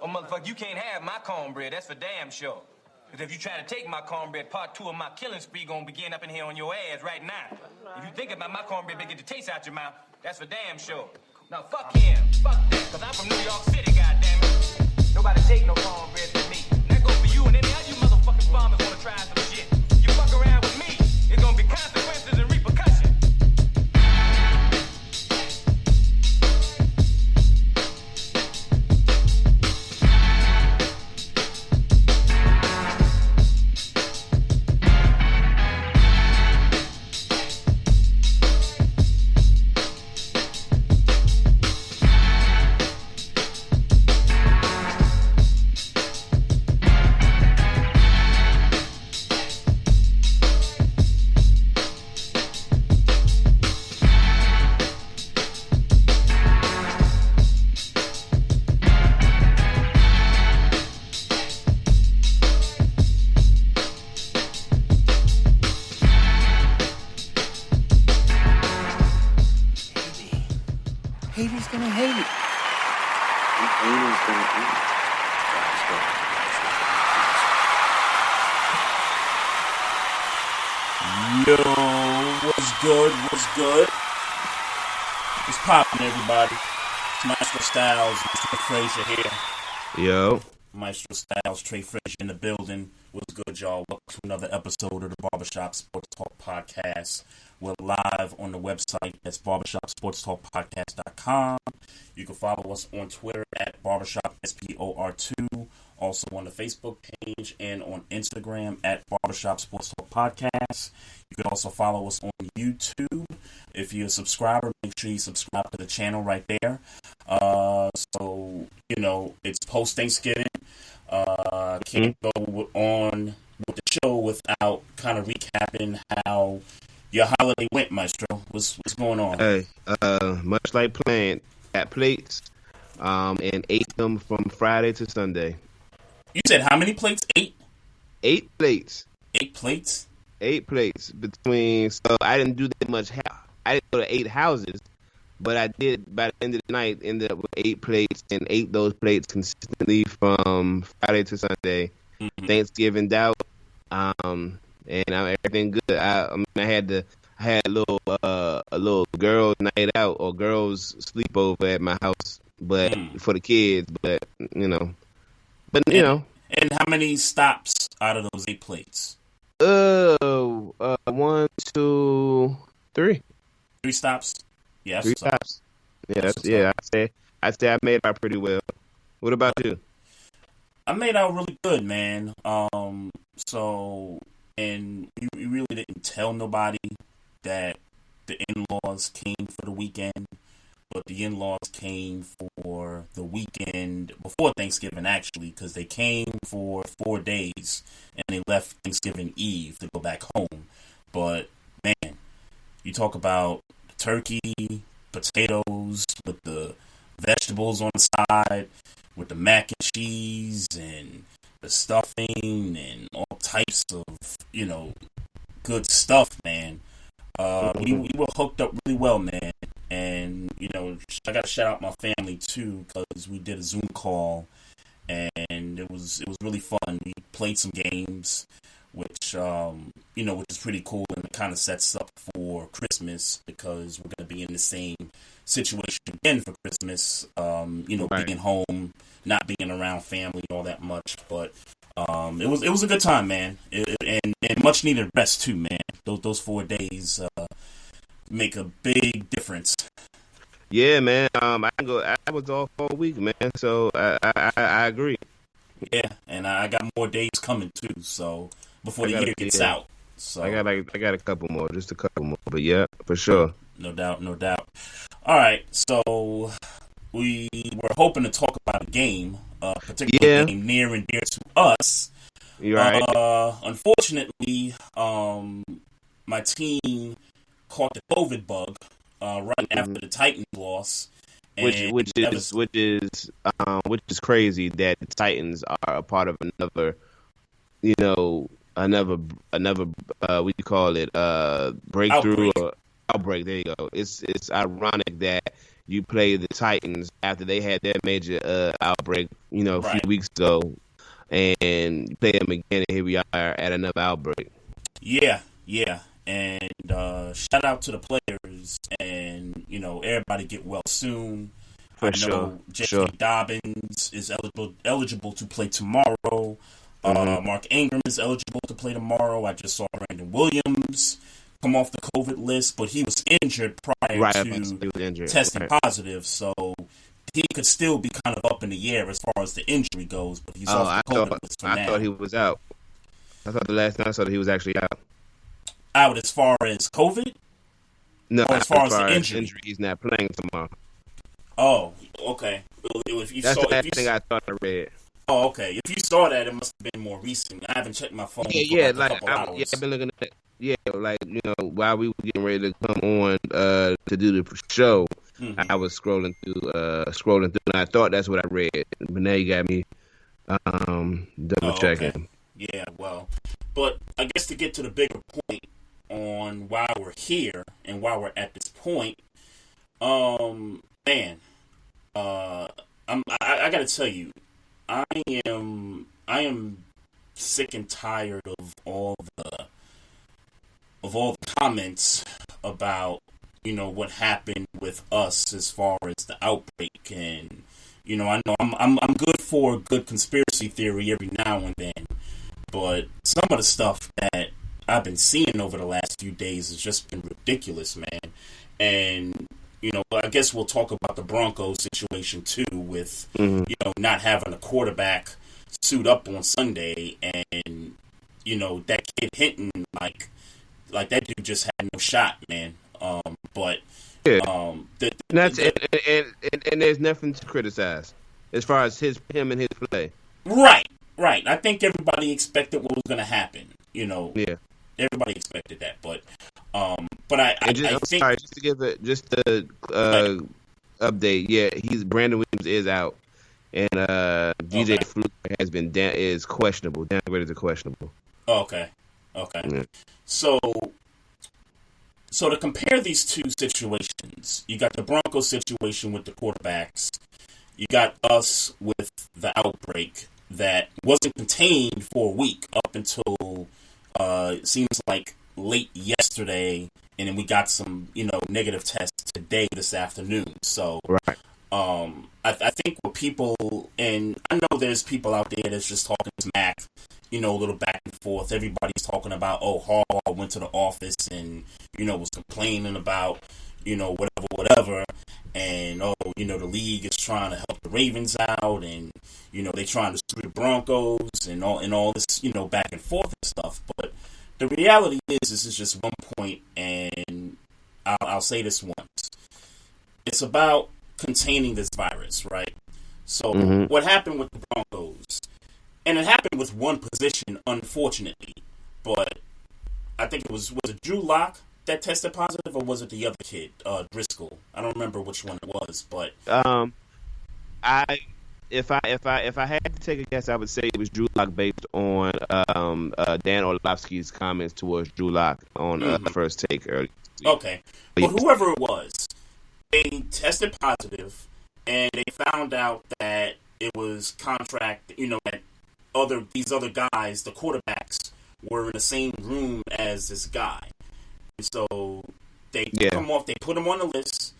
Oh, motherfucker, you can't have my cornbread. That's for damn sure. Because if you try to take my cornbread, part 2 of my killing spree gonna begin up in here on your ass right now. If you think about my cornbread, get the taste out your mouth. That's for damn sure. Now, fuck him. Fuck that. Because I'm from New York City, goddammit. Nobody take no cornbread from me. That goes for you and any other you motherfucking farmers wanna try some shit. You fuck around with me, it's gonna be consequences and repercussions. Haters gonna hate. Haters gonna hate. Yo, what's good? What's good? What's poppin', everybody? It's Maestro Styles and Trey Frazier here. Yo. Maestro Styles, Trey Frazier in the building. What's good, y'all? Welcome to another episode of the Barbershop Sports Talk Podcast. We're live on the website. That's barbershopsportstalkpodcast.com. You can follow us on Twitter at barbershopspor2. Also on the Facebook page and on Instagram at Barbershop Sports Talk Podcast. You can also follow us on YouTube. If you're a subscriber, make sure you subscribe to the channel right there. So, you know, it's post-Thanksgiving. Can't go on with the show without kind of recapping how your holiday went, Maestro. What's going on? Hey, much like planned, got plates, and ate them from Friday to Sunday. You said how many plates? 8? 8 plates. 8 plates? 8 plates between. So I didn't do that much. I didn't go to 8 houses, but I did. By the end of the night, ended up with 8 plates and ate those plates consistently from Friday to Sunday. Mm-hmm. Thanksgiving out, and everything good. I had a little girls' night out or girls' sleepover at my house, but for the kids. But you know. And how many stops out of those 8 plates? 1, 2, 3. 3 stops. Yeah, 3 stops. Yeah, I'd say I made out pretty well. What about you? I made out really good, man. And we really didn't tell nobody that the in-laws came for the weekend, but the in-laws came for the weekend before Thanksgiving, actually, because they came for 4 days and they left Thanksgiving Eve to go back home. But man, you talk about turkey, potatoes with the vegetables on the side, with the mac and cheese and the stuffing and all types of, you know, good stuff, man. We were hooked up really well, man. And, you know, I got to shout out my family, too, because we did a Zoom call, and it was really fun. We played some games, which is pretty cool, and it kind of sets up for Christmas, because we're going to be in the same situation again for Christmas, right. Being home, not being around family all that much, but it was a good time, man, and much needed rest, too, man. Those 4 days make a big difference. Yeah, man. I was off all week, man. So I agree. Yeah, and I got more days coming too. So before the year gets out, so I got a couple more, just a couple more. But yeah, for sure. No doubt. All right, so we were hoping to talk about a game, particular game near and dear to us. You're right. Unfortunately, my team caught the COVID bug right after the Titans loss, which is crazy that the Titans are a part of another what you call it, breakthrough or outbreak. There you go. It's ironic that you play the Titans after they had their major outbreak, a few Right. weeks ago, and you play them again, and here we are at another outbreak. Yeah, and shout out to the players, and everybody get well soon. For I sure. know J.K. Sure. Dobbins is eligible to play tomorrow. Mark Ingram is eligible to play tomorrow. I just saw Brandon Williams come off the COVID list, but he was injured prior to testing positive, so he could still be kind of up in the air as far as the injury goes, but he's off the COVID list for now. I thought he was out. I thought the last time I saw that he was actually out. Out as far as COVID? No, as far as the injury, he's not playing tomorrow. Oh, okay. If you That's saw, the last thing I thought I read. Oh, okay. If you saw that, it must have been more recent. I haven't checked my phone. Yeah, for a couple hours. I've been looking at. Yeah, while we were getting ready to come on to do the show, I was scrolling through, and I thought that's what I read. But now you got me double checking. Okay. Yeah, well, but I guess to get to the bigger point on why we're here and why we're at this point, man, I gotta tell you, I am sick and tired of all the comments about what happened with us as far as the outbreak, and I know I'm good for a good conspiracy theory every now and then, but some of the stuff that I've been seeing over the last few days has just been ridiculous, man. And I guess we'll talk about the Broncos situation too, with not having a quarterback suit up on Sunday, and that kid Hinton, like that dude just had no shot, man. But yeah. And there's nothing to criticize as far as him and his play. Right. I think everybody expected what was going to happen. Yeah. Everybody expected that, but I think sorry, just to give it update. Yeah, Brandon Williams is out, and DJ Fluke is questionable. Downgraded to questionable. Okay. Yeah. So to compare these two situations, you got the Broncos situation with the quarterbacks. You got us with the outbreak that wasn't contained for a week up until it seems like late yesterday, and then we got some negative tests today, this afternoon. So right. I think what people, and I know there's people out there that's just talking smack, a little back and forth. Everybody's talking about, Harbaugh went to the office and, was complaining about, whatever. And, the league is trying to help the Ravens out, and, they're trying to screw the Broncos and all this, back and forth and stuff. But the reality is, this is just one point, and I'll say this once. It's about containing this virus, right? So what happened with the Broncos, and it happened with one position, unfortunately, but I think it was it Drew Lock that tested positive, or was it the other kid, Driscoll? I don't remember which one it was, but if I had to take a guess, I would say it was Drew Lock based on Dan Orlovsky's comments towards Drew Lock on First Take earlier. Okay, but whoever it was, they tested positive, and they found out that it was that these other guys, the quarterbacks, were in the same room as this guy. And so they put him on the list.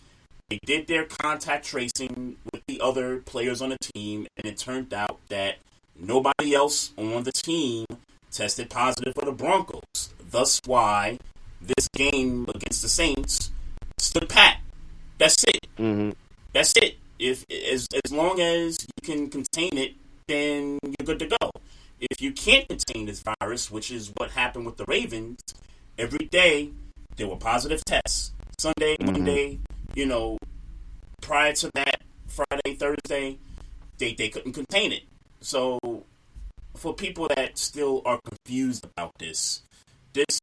They did their contact tracing with the other players on the team, and it turned out that nobody else on the team tested positive for the Broncos. Thus why this game against the Saints stood pat. That's it. Mm-hmm. That's it. If as long as you can contain it, then you're good to go. If you can't contain this virus, which is what happened with the Ravens, every day there were positive tests. Sunday, Monday, prior to that, Friday, Thursday, they couldn't contain it. So for people that still are confused about this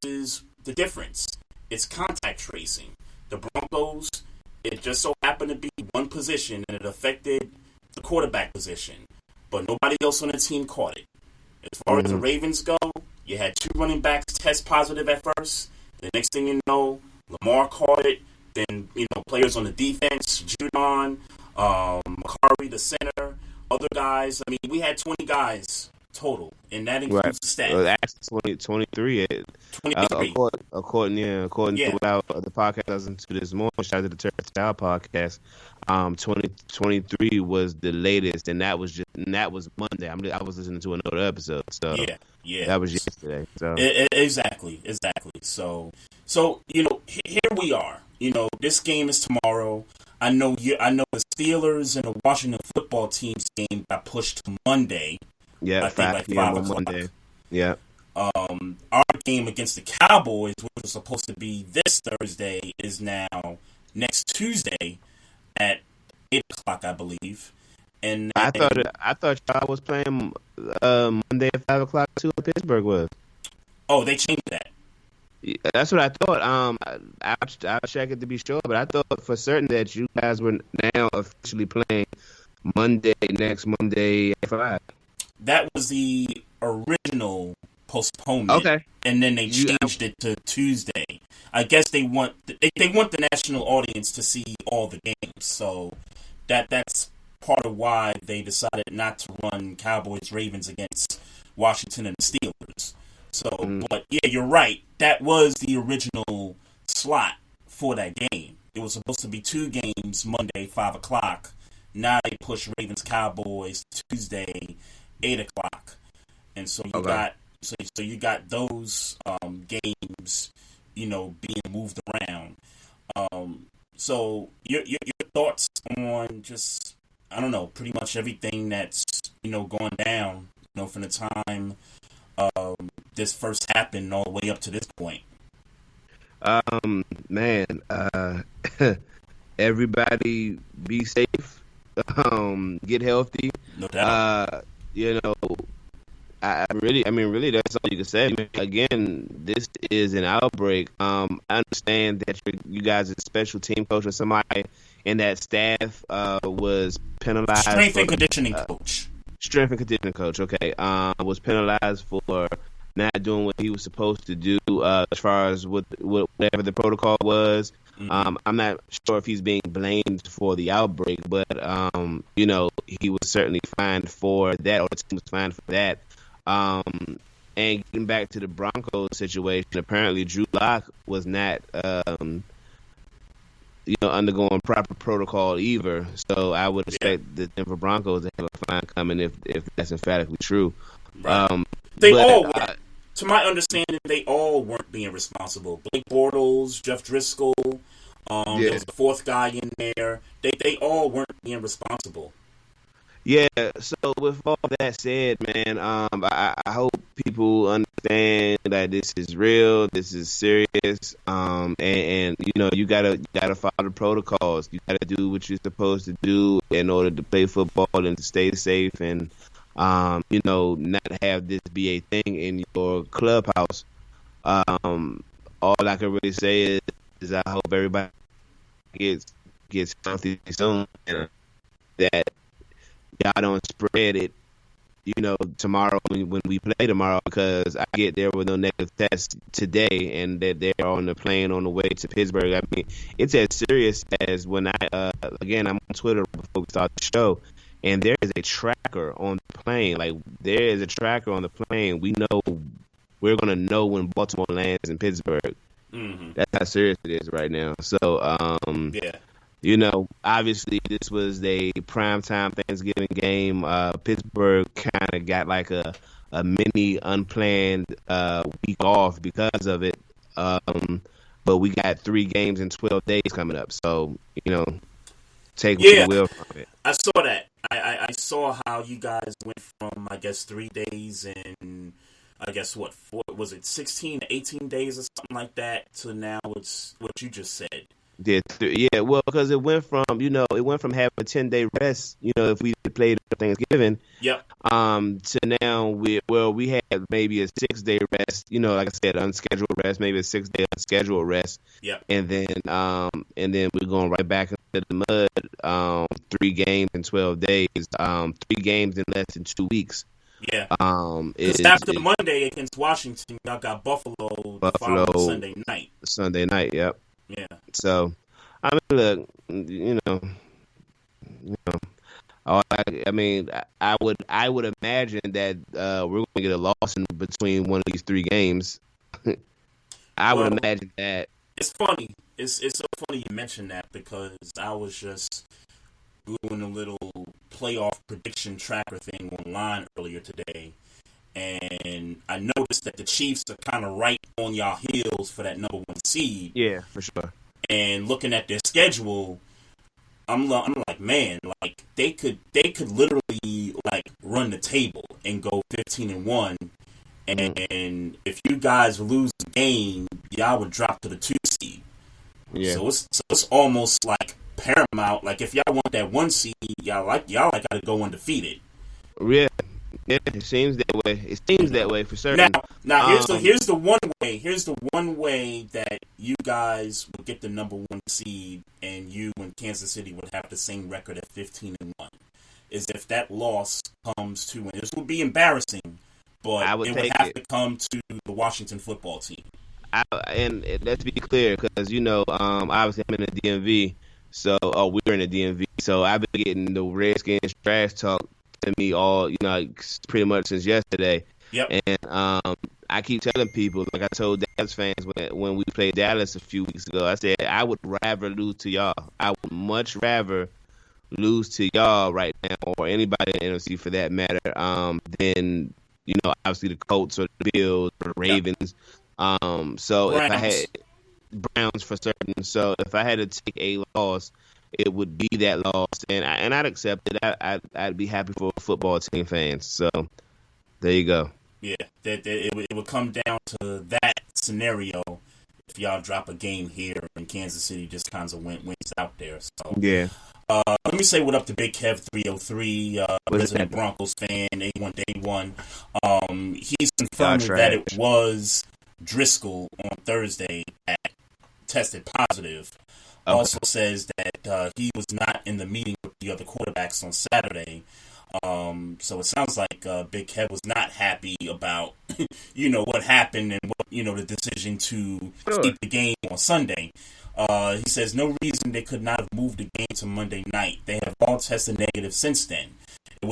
is the difference. It's contact tracing. The Broncos, it just so happened to be one position, and it affected the quarterback position. But nobody else on the team caught it. As far as the Ravens go, you had two running backs test positive at first. The next thing you know, Lamar caught it. Then, players on the defense, Judon, Makari, the center, other guys. I mean, we had 20 guys total, and that includes the staff. Well, actually, 23. 23. According Yeah. to what the podcast I listened to this morning, shout out to the Turf Style podcast. 2023 was the latest, and that was Monday. I was listening to another episode, so yeah, that was yesterday. So exactly. So here we are. This game is tomorrow. I know the Steelers and the Washington football team's game got pushed to Monday. Yeah, I think like 5 o'clock. Monday. Yeah. Our game against the Cowboys, which was supposed to be this Thursday, is now next Tuesday at 8 o'clock, I believe. And I thought y'all was playing Monday at 5 o'clock too. Pittsburgh was. Oh, they changed that. Yeah, that's what I thought. I'll check it to be sure, but I thought for certain that you guys were now officially playing next Monday at 5. That was the original postponement. Okay. And then they changed it to Tuesday. I guess they want the national audience to see all the games. So that's part of why they decided not to run Cowboys-Ravens against Washington and the Steelers. So, but yeah, you're right. That was the original slot for that game. It was supposed to be 2 games Monday, 5 o'clock. Now they push Ravens-Cowboys Tuesday, 8 o'clock. And so you got those games, being moved around. So your thoughts on just, I don't know, pretty much everything that's going down, from the time this first happened all the way up to this point. Man, everybody be safe. Get healthy. No doubt. Really, that's all you can say. Again, this is an outbreak. I understand that you guys, a special team coach or somebody in that staff, was penalized. Strength and conditioning coach. Strength and conditioning coach. Okay, was penalized for not doing what he was supposed to do as far as whatever the protocol was. I'm not sure if he's being blamed for the outbreak, but he was certainly fined for that, or the team was fined for that. And getting back to the Broncos situation, apparently Drew Lock was not, undergoing proper protocol either. So I would expect the Denver Broncos to have a fine coming if that's emphatically true. Right. To my understanding, they all weren't being responsible. Blake Bortles, Jeff Driscoll, there was the 4th guy in there. They all weren't being responsible. Yeah, so with all that said, man, I hope people understand that this is real, this is serious, and you gotta follow the protocols. You gotta do what you're supposed to do in order to play football and to stay safe, and not have this be a thing in your clubhouse. All I can really say is I hope everybody gets healthy soon, and that y'all don't spread it, tomorrow when we play tomorrow, because I get there with no negative tests today, and that they're on the plane on the way to Pittsburgh. I mean, it's as serious as when I'm on Twitter before we start the show, and there is a tracker on the plane. Like, there is a tracker on the plane. We're going to know when Baltimore lands in Pittsburgh. Mm-hmm. That's how serious it is right now. So, obviously this was a primetime Thanksgiving game. Pittsburgh kind of got like a mini unplanned week off because of it. But we got 3 games in 12 days coming up. So, take what you will from it. I saw that. I saw how you guys went from, I guess, 3 days and I guess what was it, 16 to 18 days or something like that, to now it's what you just said. Well, because it went from having a 10-day rest, if we played Thanksgiving, to now we had maybe a 6-day rest, like I said, unscheduled rest, maybe a 6-day unscheduled rest, and then we're going right back into the mud. 3 games in 12 days, 3 games in less than 2 weeks. Yeah. Because after the Monday against Washington, y'all got Buffalo the following Sunday night. Yep. Yeah. So, I mean, look, you know, I would imagine that we're going to get a loss in between one of these three games. I would imagine that. It's funny. It's so funny you mentioned that because I was just doing a little playoff prediction tracker thing online earlier today, and I noticed that the Chiefs are kind of right on y'all heels for that number one seed. Yeah, for sure. And looking at their schedule, I'm like, man, like they could literally like run the table and go 15-1, and if you guys lose the game, y'all would drop to the 2 seed. Yeah. So it's almost like paramount. Like if y'all want that 1 seed, y'all got to go undefeated. Yeah. Yeah, it seems that way. It seems that way for certain. Now here's the one way. Here's the one way that you guys would get the number 1 seed, and you and Kansas City would have the same record at 15-1. Is if that loss comes to, and this would be embarrassing, but it would have to come to the Washington football team. And let's be clear, because obviously I'm in the DMV, so we're in the DMV, so I've been getting the Redskins trash talk to me all, pretty much since yesterday. Yep. And I keep telling people, like I told Dallas fans when we played Dallas a few weeks ago, I said I would rather lose to y'all. I would much rather lose to y'all right now, or anybody in the NFC for that matter, than obviously the Colts or the Bills or the Ravens. So Browns. If I had Browns for certain, so if I had to take a loss, it would be that loss, and I'd accept it. I'd be happy for football team fans. So there you go. Yeah, it would come down to that scenario if y'all drop a game here and Kansas City just kind of wins out there. So Yeah. Let me say what up to Big Kev 303, resident Broncos fan, A1 Day 1. He's confirmed that it was Driscoll on Thursday that tested positive. Okay. Also says that he was not in the meeting with the other quarterbacks on Saturday. So it sounds like Big Kev was not happy about what happened and what the decision to keep the game on Sunday. He says no reason they could not have moved the game to Monday night. They have all tested negative since then. If it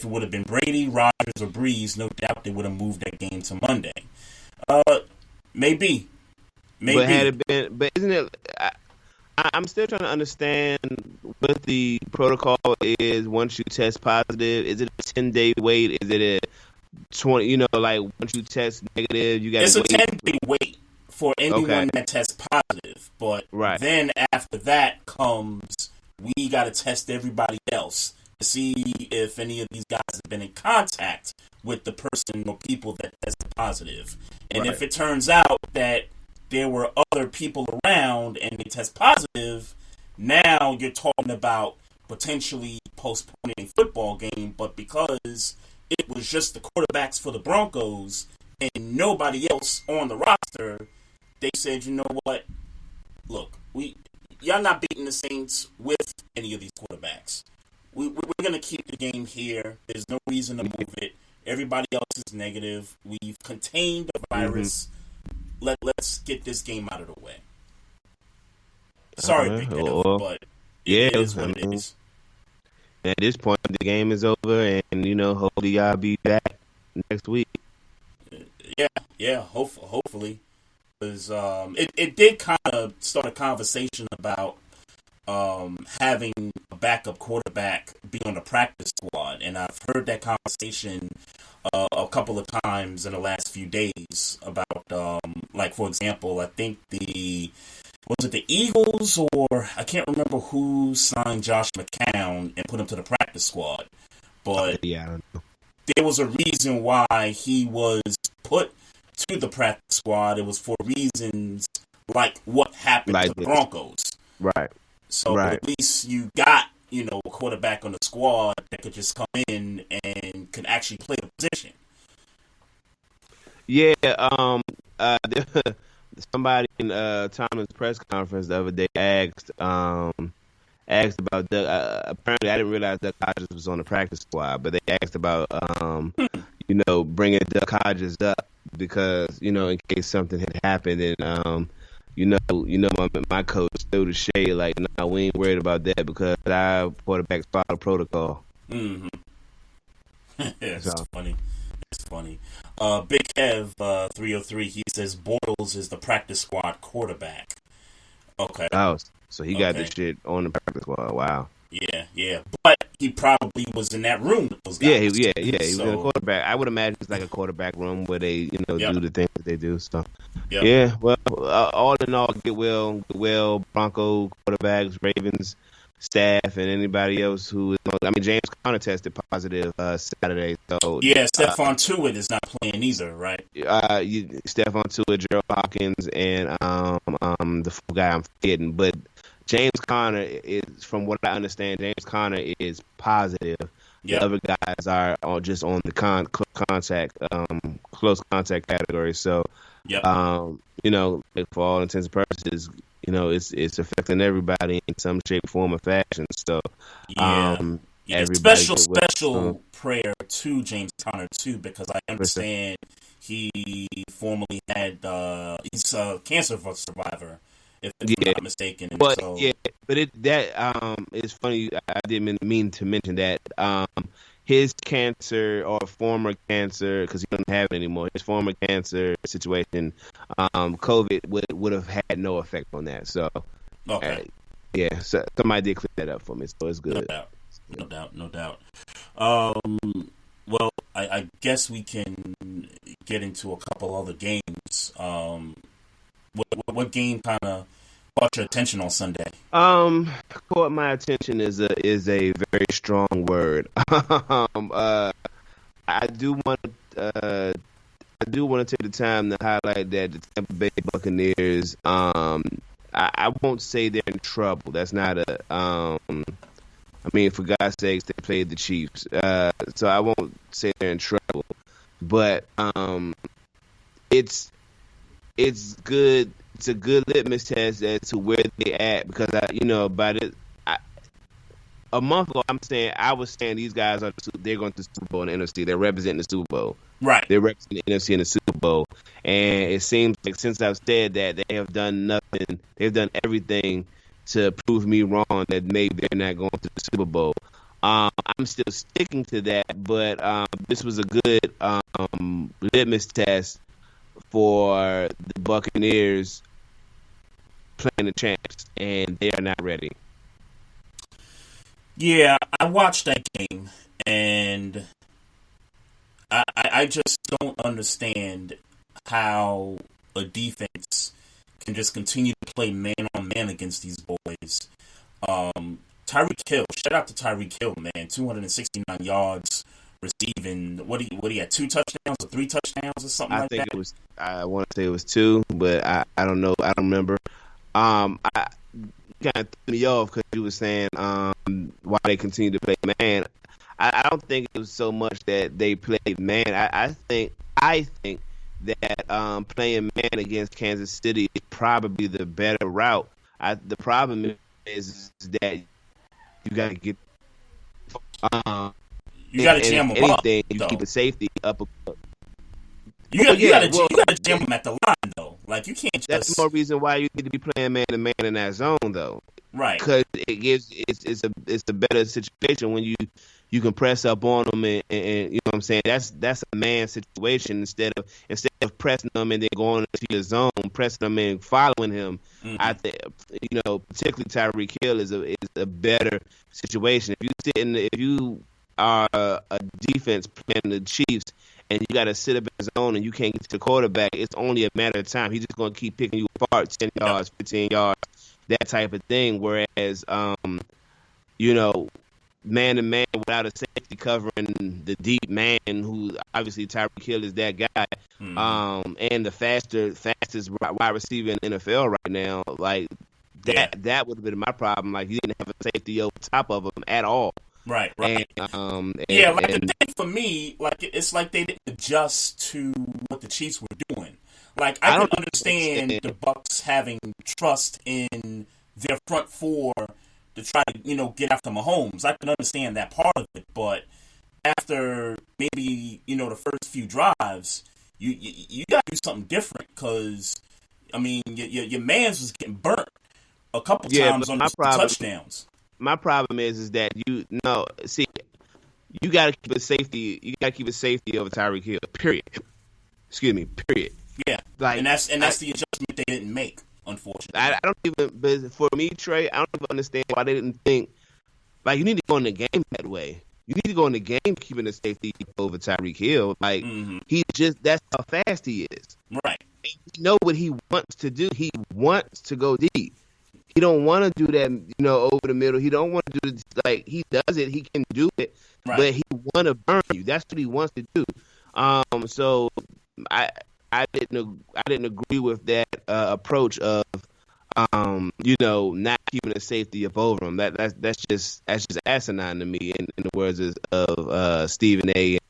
would have been Brady, Rodgers, or Breeze, no doubt they would have moved that game to Monday. Maybe. But had it been, but isn't it? I'm still trying to understand what the protocol is once you test positive. Is it a 10-day wait? Is it a 20? Once you test negative, you got. It's a 10-day wait for anyone that tests positive. But then after that comes, we got to test everybody else to see if any of these guys have been in contact with the person or people that tested positive. And if it turns out that there were other people around and they test positive, now you're talking about potentially postponing a football game, but because it was just the quarterbacks for the Broncos and nobody else on the roster, they said, you know what, look, y'all not beating the Saints with any of these quarterbacks. We're going to keep the game here. There's no reason to move it. Everybody else is negative. We've contained the virus. Let's get this game out of the way. Sorry, Big Kev, but it is what it is. At this point, the game is over, and hopefully y'all be back next week. Yeah, hopefully, because it did kind of start a conversation about having a backup quarterback be on the practice squad, and I've heard that conversation a couple of times in the last few days about, for example, I think was it the Eagles or I can't remember who signed Josh McCown and put him to the practice squad, but I don't know. There was a reason why he was put to the practice squad. It was for reasons like what happened to the Broncos. Right. So at least you got, a quarterback on the squad that could just come in and can actually play the position. Yeah, somebody in Tomlin's press conference the other day asked about Doug. Apparently, I didn't realize Doug Hodges was on the practice squad, but they asked about bringing Doug Hodges up because in case something had happened, and my coach threw the shade like, no, we ain't worried about that because our quarterbacks follow protocol. Mm-hmm. It's So. funny. It's funny. Big Kev 303. He says Bortles is the practice squad quarterback. Okay. Oh, so he got Okay. this shit on the practice squad. Wow. Yeah. But he probably was in that room with those guys. Yeah. He was in a quarterback. I would imagine it's like a quarterback room where they, do the things that they do. So, yeah. Well, all in all, get well, Bronco quarterbacks, Ravens staff, and anybody else who is. I mean, James Conner tested positive Saturday. So yeah, Stephon Tuitt is not playing either, right? Stephon Tuitt, Gerald Hawkins, and the full guy I'm forgetting, but. James Conner is, from what I understand, James Conner is positive. Yep. The other guys are just on the close contact category. So, yep. For all intents and purposes, it's affecting everybody in some shape, form, or fashion. So, special prayer to James Conner too, because I understand he formerly had he's a cancer survivor. If I'm not mistaken. But it's funny. I didn't mean to mention that his cancer or former cancer, because he doesn't have it anymore. His former cancer situation, COVID would have had no effect on that. So, okay, so somebody did clear that up for me, so it's good. No doubt. Well, I guess we can get into a couple other games. What game kind of caught your attention on Sunday? Caught my attention is a very strong word. I do want to take the time to highlight that the Tampa Bay Buccaneers. I won't say they're in trouble. That's not a. I mean, for God's sakes, they played the Chiefs. So I won't say they're in trouble, but it's good. It's a good litmus test as to where they at, because a month ago I was saying these guys they're going to the Super Bowl in the NFC. They're representing the Super Bowl. Right. They're representing the NFC in the Super Bowl. And it seems like since I've said that, they have done nothing. They've done everything to prove me wrong that maybe they're not going to the Super Bowl. I'm still sticking to that, but this was a good litmus test for the Buccaneers playing the champs, and they are not ready. Yeah, I watched that game, and I just don't understand how a defense can just continue to play man-on-man against these boys. Tyreek Hill, shout out to Tyreek Hill, man, 269 yards receiving. What do you had, 2 touchdowns or 3 touchdowns or something like that? I think it was. I want to say it was 2, but I don't know. I don't remember. I kind of threw me off because you were saying why they continue to play man. I don't think it was so much that they played man. I think that playing man against Kansas City is probably the better route. The problem is that you got to get. You got to jam them up. You keep the safety up. You got to jam them at the line, though. Like, you can't just. That's more reason why you need to be playing man to man in that zone, though. Right. Because it's a better situation when you can press up on them and you know what I'm saying. That's a man situation instead of pressing them and then going into your zone, pressing them and following him. Mm-hmm. I think particularly Tyreek Hill is a better situation. If you are a defense playing the Chiefs and you got to sit up in his zone and you can't get to the quarterback, it's only a matter of time. He's just going to keep picking you apart 10 yards, 15 yards, that type of thing. Whereas, man-to-man without a safety covering the deep man, who obviously Tyreek Hill is that guy, and the fastest wide receiver in the NFL right now, like that would have been my problem. Like, he didn't have a safety over top of him at all. Right. The thing for me, like, it's like they didn't adjust to what the Chiefs were doing. Like, I can understand the Bucs having trust in their front four to try to, get after Mahomes. I can understand that part of it, but after maybe, the first few drives, you got to do something different, because I mean, your man's was getting burnt a couple Yeah, times but on my the problem, touchdowns. my problem is that see, you got to keep it safety. You got to keep it safety over Tyreek Hill. Period. Excuse me. Period. Yeah, Like, and that's the adjustment they didn't make, unfortunately. I don't even. But for me, Trey, I don't even understand why they didn't think. Like, you need to go in the game that way. You need to go in the game keeping the safety over Tyreek Hill. Like, that's how fast he is. Right. And you know what he wants to do. He wants to go deep. He don't want to do that, over the middle. He don't want to do it. Like, he does it. He can do it. Right. But he want to burn you. That's what he wants to do. So I didn't agree with that approach of not keeping the safety up over him. That's just asinine to me. In the words of Stephen A. and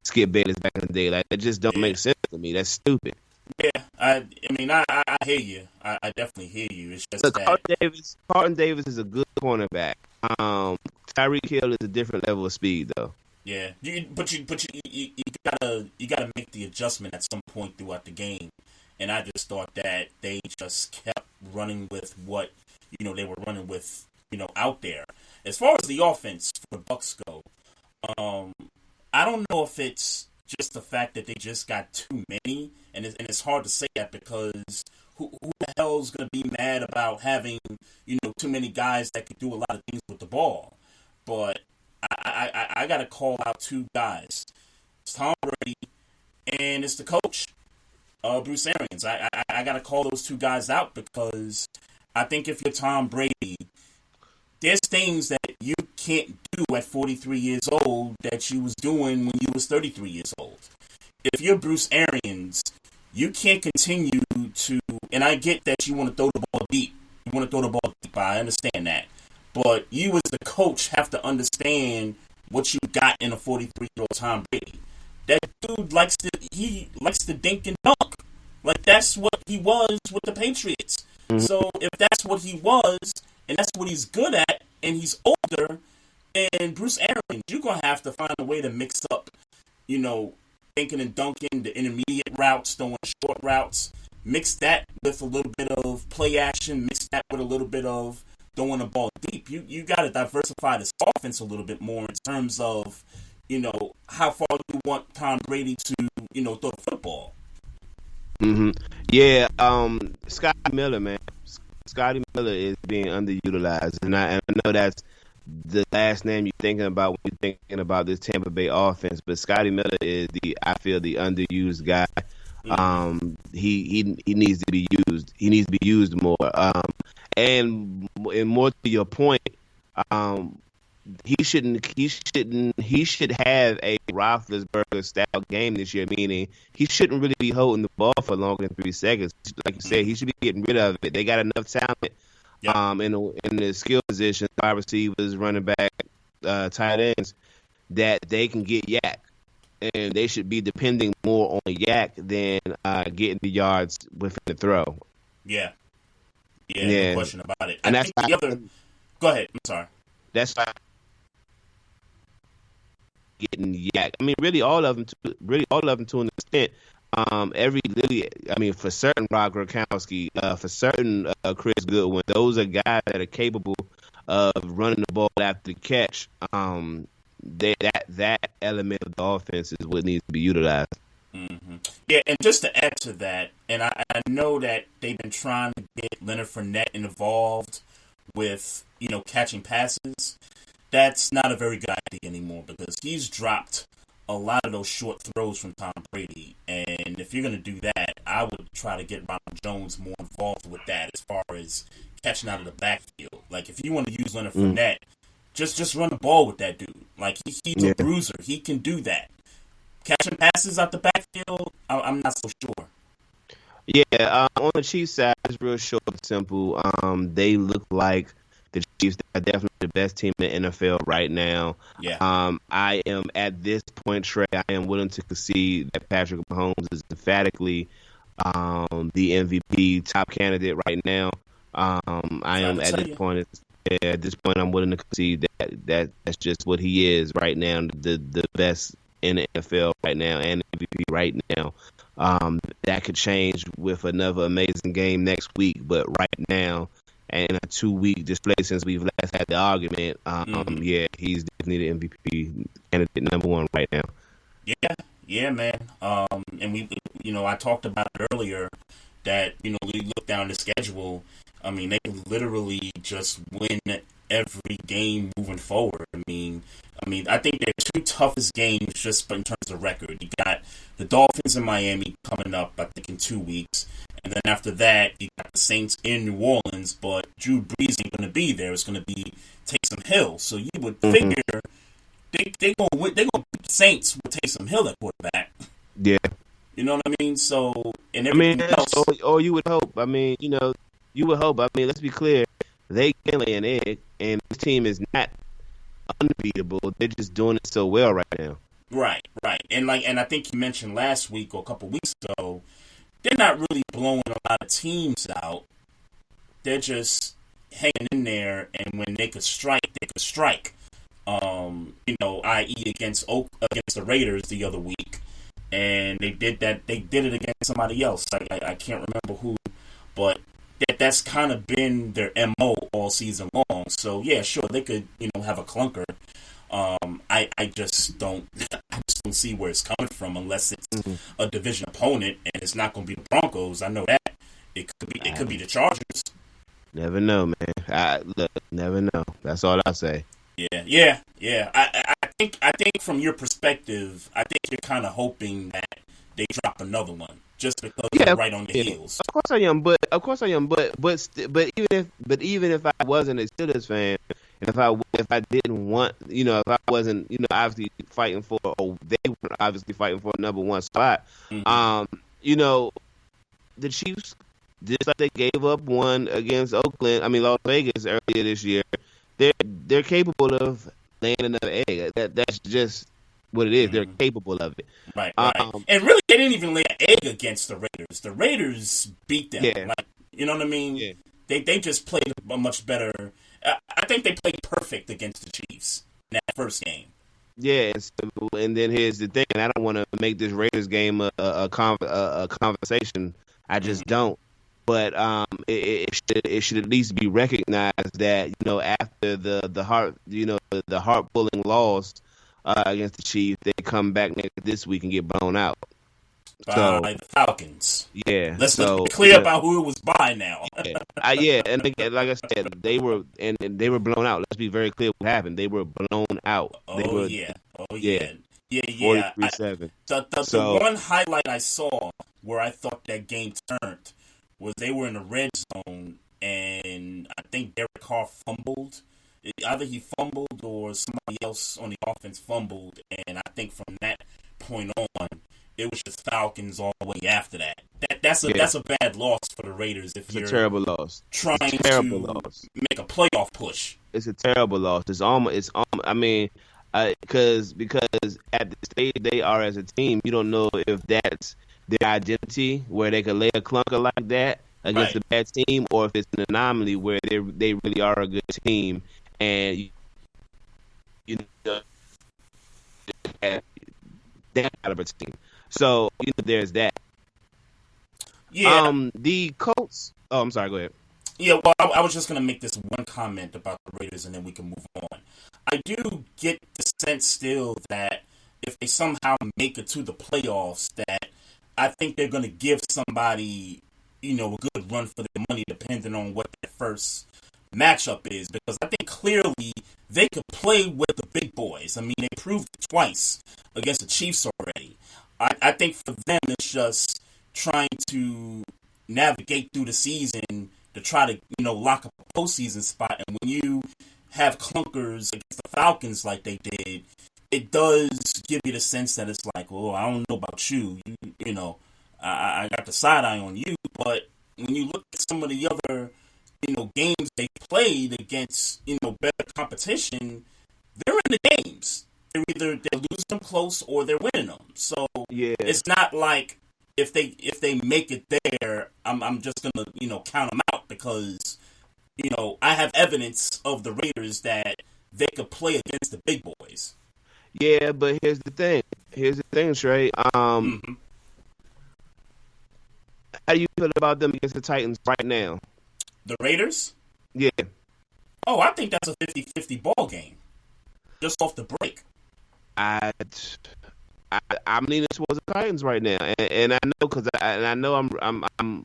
Skip Bayless back in the day, like, that just don't make sense to me. That's stupid. Yeah, I mean, I hear you. I definitely hear you. It's just Look, that Carlton Davis is a good cornerback. Tyreek Hill is a different level of speed, though. yeah. But you gotta make the adjustment at some point throughout the game. And I just thought that they just kept running with what they were running with out there. As far as the offense for the Bucs go, I don't know if it's just the fact that they just got too many, and it's hard to say that because who the hell's gonna be mad about having too many guys that can do a lot of things with the ball? But I gotta call out two guys. It's Tom Brady and it's the coach, Bruce Arians. I gotta call those two guys out because I think if you're Tom Brady, there's things that you can't do at 43 years old that you was doing when you was 33 years old. If you're Bruce Arians, you can't continue to, and I get that you want to throw the ball deep. You want to throw the ball deep. I understand that. But you as the coach have to understand what you got in a 43-year-old Tom Brady. That dude likes to dink and dunk. Like, that's what he was with the Patriots. Mm-hmm. So if that's what he was, and that's what he's good at, and he's older, then Bruce Arians, you're going to have to find a way to mix up, thinking and dunking, the intermediate routes, throwing short routes. Mix that with a little bit of play action. Mix that with a little bit of throwing the ball deep. You got to diversify this offense a little bit more in terms of, how far you want Tom Brady to, throw the football. Mm-hmm. Yeah, Scotty Miller, man. Scotty Miller is being underutilized, and I know that's the last name you're thinking about when you're thinking about this Tampa Bay offense. But Scotty Miller is the underused guy. He needs to be used. He needs to be used more. And more to your point, he should have a Roethlisberger style game this year. Meaning he shouldn't really be holding the ball for longer than 3 seconds. Like you said, he should be getting rid of it. They got enough talent. Yep. In the skill position, wide receivers, running back, tight ends, that they can get yak, and they should be depending more on yak than getting the yards within the throw. Yeah, no question about it. And Go ahead. I'm sorry. That's why getting yak. I mean, really all of them to an extent. For certain Rob Gronkowski, for certain Chris Goodwin, those are guys that are capable of running the ball after the catch. That element of the offense is what needs to be utilized. Mm-hmm. Yeah, and just to add to that, and I know that they've been trying to get Leonard Fournette involved with catching passes. That's not a very good idea anymore because he's dropped a lot of those short throws from Tom Brady. And if you're going to do that, I would try to get Ronald Jones more involved with that as far as catching out of the backfield. Like, if you want to use Leonard Fournette, just run the ball with that dude. Like, he's a bruiser. He can do that. Catching passes out the backfield, I'm not so sure. Yeah, on the Chiefs side, it's real short and simple. They look like the Chiefs are definitely the best team in the NFL right now. Yeah. I am at this point, Trey, I am willing to concede that Patrick Mahomes is emphatically the MVP top candidate right now. I am at this point. At this point, I'm willing to concede that that's just what he is right now, the best in the NFL right now and MVP right now. That could change with another amazing game next week. But right now, and in a 2-week display since we've last had the argument, yeah, he's definitely the MVP candidate number one right now. Yeah, man. And I talked about it earlier that we look down the schedule. I mean, they can literally just win every game moving forward. I mean, I think their two toughest games just in terms of record. You got the Dolphins in Miami coming up, I think, in 2 weeks. And then after that, you got the Saints in New Orleans, but Drew Brees ain't going to be there. It's going to be Taysom Hill. So you would figure they gonna beat the Saints with Taysom Hill at quarterback. Yeah. You know what I mean? So, and everything else. Or you would hope. I mean, you would hope. I mean, let's be clear. They can lay an egg, and this team is not unbeatable. They're just doing it so well right now. Right. And I think you mentioned last week or a couple weeks ago, they're not really blowing a lot of teams out. They're just hanging in there, and when they could strike, they could strike. I.e. against the Raiders the other week, and they did that. They did it against somebody else. I can't remember who, but that's kind of been their MO all season long. So yeah, sure, they could have a clunker. I just don't see where it's coming from unless it's a division opponent, and it's not going to be the Broncos. I know that it could be the Chargers. Never know, man. Never know. That's all I say. Yeah. I think from your perspective, I think you're kind of hoping that they drop another one just because they're right on the heels. Of course I am, but even if I wasn't a Steelers fan, and if I didn't want, if I wasn't, obviously fighting for, or they were obviously fighting for a number one spot, the Chiefs, just like they gave up one against Las Vegas earlier this year, they're capable of laying another egg. That's just what it is. They're capable of it. Right. And really, they didn't even lay an egg against the Raiders. The Raiders beat them. Yeah. You know what I mean? Yeah. They just played a much better. I think they played perfect against the Chiefs in that first game. Yeah, and then here's the thing. I don't want to make this Raiders game a conversation. I just don't. But it should at least be recognized that after the heart pulling loss against the Chiefs, they come back this week and get blown out by the Falcons. Yeah, let's be clear about who it was by now. And again, like I said, they were blown out. Let's be very clear what happened. They were blown out. Yeah. 43-7. The one highlight I saw where I thought that game turned was they were in the red zone, and I think Derek Carr fumbled. Either he fumbled or somebody else on the offense fumbled, and I think from that point on, it was just Falcons all the way after that. That's a bad loss for the Raiders if you're a terrible loss. Trying to make a playoff push. It's a terrible loss. Because at the stage they are as a team, you don't know if that's their identity where they could lay a clunker like that against a bad team, or if it's an anomaly where they really are a good team and that caliber team. So there's that. Yeah. The Colts. Oh, I'm sorry. Go ahead. Yeah. Well, I was just gonna make this one comment about the Raiders, and then we can move on. I do get the sense still that if they somehow make it to the playoffs, that I think they're going to give somebody, a good run for their money, depending on what their first matchup is. Because I think clearly they could play with the big boys. I mean, they proved it twice against the Chiefs already. I think for them, it's just trying to navigate through the season to try to, lock up a postseason spot. And when you have clunkers against the Falcons like they did, it does give you the sense that it's like, well, I don't know about you. I got the side eye on you. But when you look at some of the other, games they played against, better competition, they're in the games. They're losing them close or they're winning them. So it's not like if they make it there, I'm just gonna count them out because I have evidence of the Raiders that they could play against the big boys. Yeah, but here's the thing, Trey. do you feel about them against the Titans right now? The Raiders? Yeah. Oh, I think that's a 50-50 ball game. Just off the break. I'm leaning towards the Titans right now, and I know because I know I'm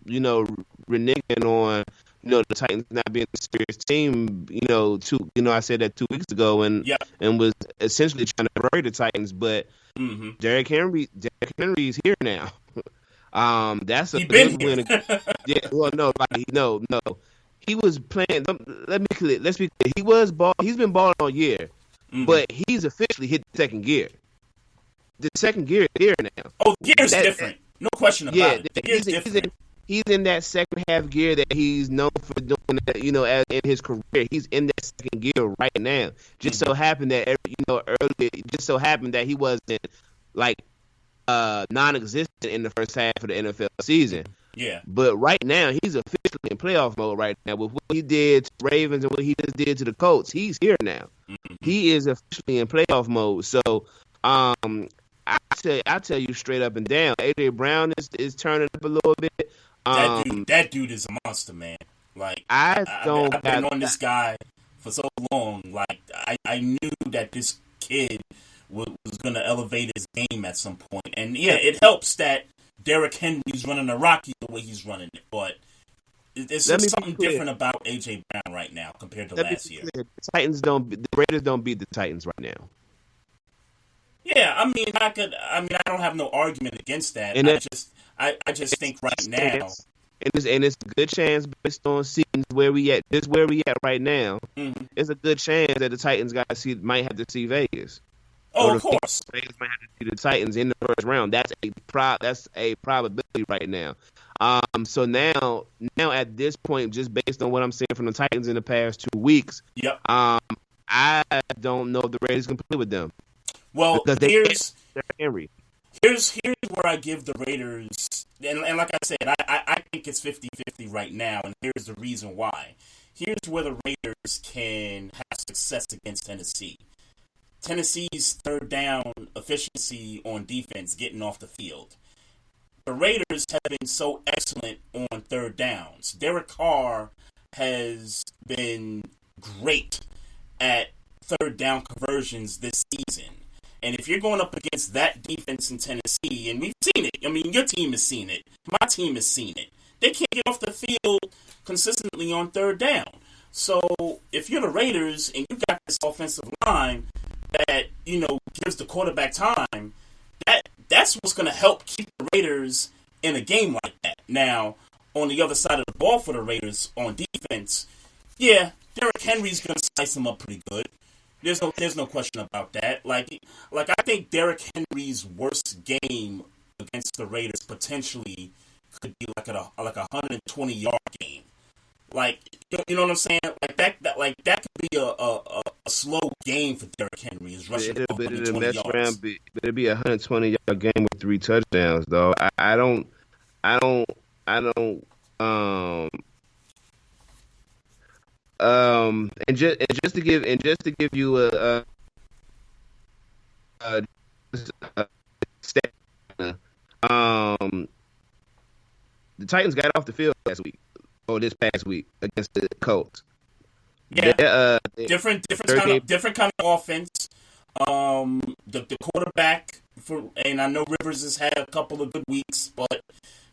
reneging on the Titans not being a serious team. I said that 2 weeks ago and was essentially trying to bury the Titans, but Derrick Henry's here now. That's a good win. Yeah, well, no. He was playing. Let's be clear. He's been balling all year, but he's officially hit the second gear. The second gear is here now. Oh, gear's different. No question about it. The gear's different. He's in that second half gear that he's known for doing that, in his career. He's in that second gear right now. Just so happened that he wasn't like non-existent in the first half of the NFL season. Yeah. But right now, he's officially in playoff mode right now. With what he did to the Ravens and what he just did to the Colts, he's here now. He is officially in playoff mode. So, I tell you straight up and down, A.J. Brown is turning up a little bit. That dude is a monster, man. Like I've been on this guy for so long. Like I knew that this kid was going to elevate his game at some point. And yeah, it helps that Derrick Henry's running the Rocky the way he's running it. But there's something different about A.J. Brown right now compared to last year. The Raiders don't beat the Titans right now. Yeah, I don't have no argument against that. And I just think right now, and it's a good chance based on seasons where we at. This where we at right now. It's a good chance that the Titans might have to see Vegas. Oh, of course, Vegas might have to see the Titans in the first round. That's a probability right now. So now at this point, just based on what I'm seeing from the Titans in the past 2 weeks, I don't know if the Raiders can play with them. Well, here's where I give the Raiders, and like I said, I think it's 50-50 right now, and here's the reason why. Here's where the Raiders can have success against Tennessee. Tennessee's third down efficiency on defense getting off the field. The Raiders have been so excellent on third downs. Derek Carr has been great at third down conversions this season. And if you're going up against that defense in Tennessee, and we've seen it, I mean, your team has seen it, my team has seen it, they can't get off the field consistently on third down. So if you're the Raiders and you got this offensive line that, gives the quarterback time, that's what's going to help keep the Raiders in a game like that. Now, on the other side of the ball for the Raiders on defense, yeah, Derrick Henry's going to slice them up pretty good. There's no question about that. Like I think Derrick Henry's worst game against the Raiders potentially could be like a 120-yard game. Like, you know what I'm saying? Like that could be a slow game for Derrick Henry. Is rushing for 120 yards. It'll be a 120-yard game with 3 touchdowns, though. I don't. And just to give you a stat, the Titans got off the field this past week against the Colts. Yeah, different kind of offense. The quarterback and I know Rivers has had a couple of good weeks, but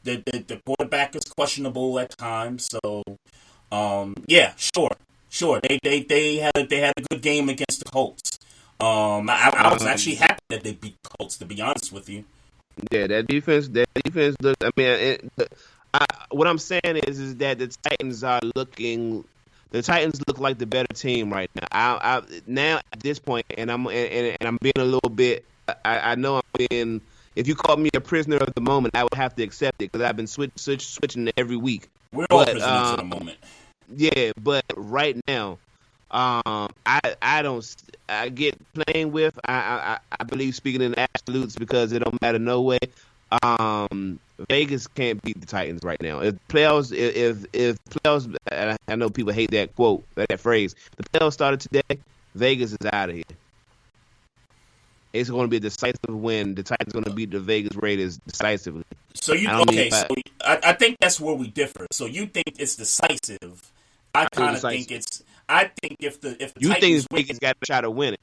the quarterback is questionable at times. So, yeah, sure. They had a good game against the Colts. I was actually happy that they beat the Colts, to be honest with you. Yeah, that defense looks. I mean, what I'm saying is that the Titans look like the better team right now. Now at this point, and I'm being a little bit. I know I'm being. If you call me a prisoner of the moment, I would have to accept it because I've been switching every week. We're all prisoners of the moment. Yeah, but right now, I don't. I get playing with. I believe speaking in absolutes because it don't matter no way. Vegas can't beat the Titans right now. If playoffs, I know people hate that quote, that phrase. The playoffs started today. Vegas is out of here. it's going to be a decisive win. The Titans are going to beat the Vegas Raiders decisively. So I think that's where we differ. So you think it's decisive. I kind of think it's. I think if the you Titans think Vegas got a shot of winning.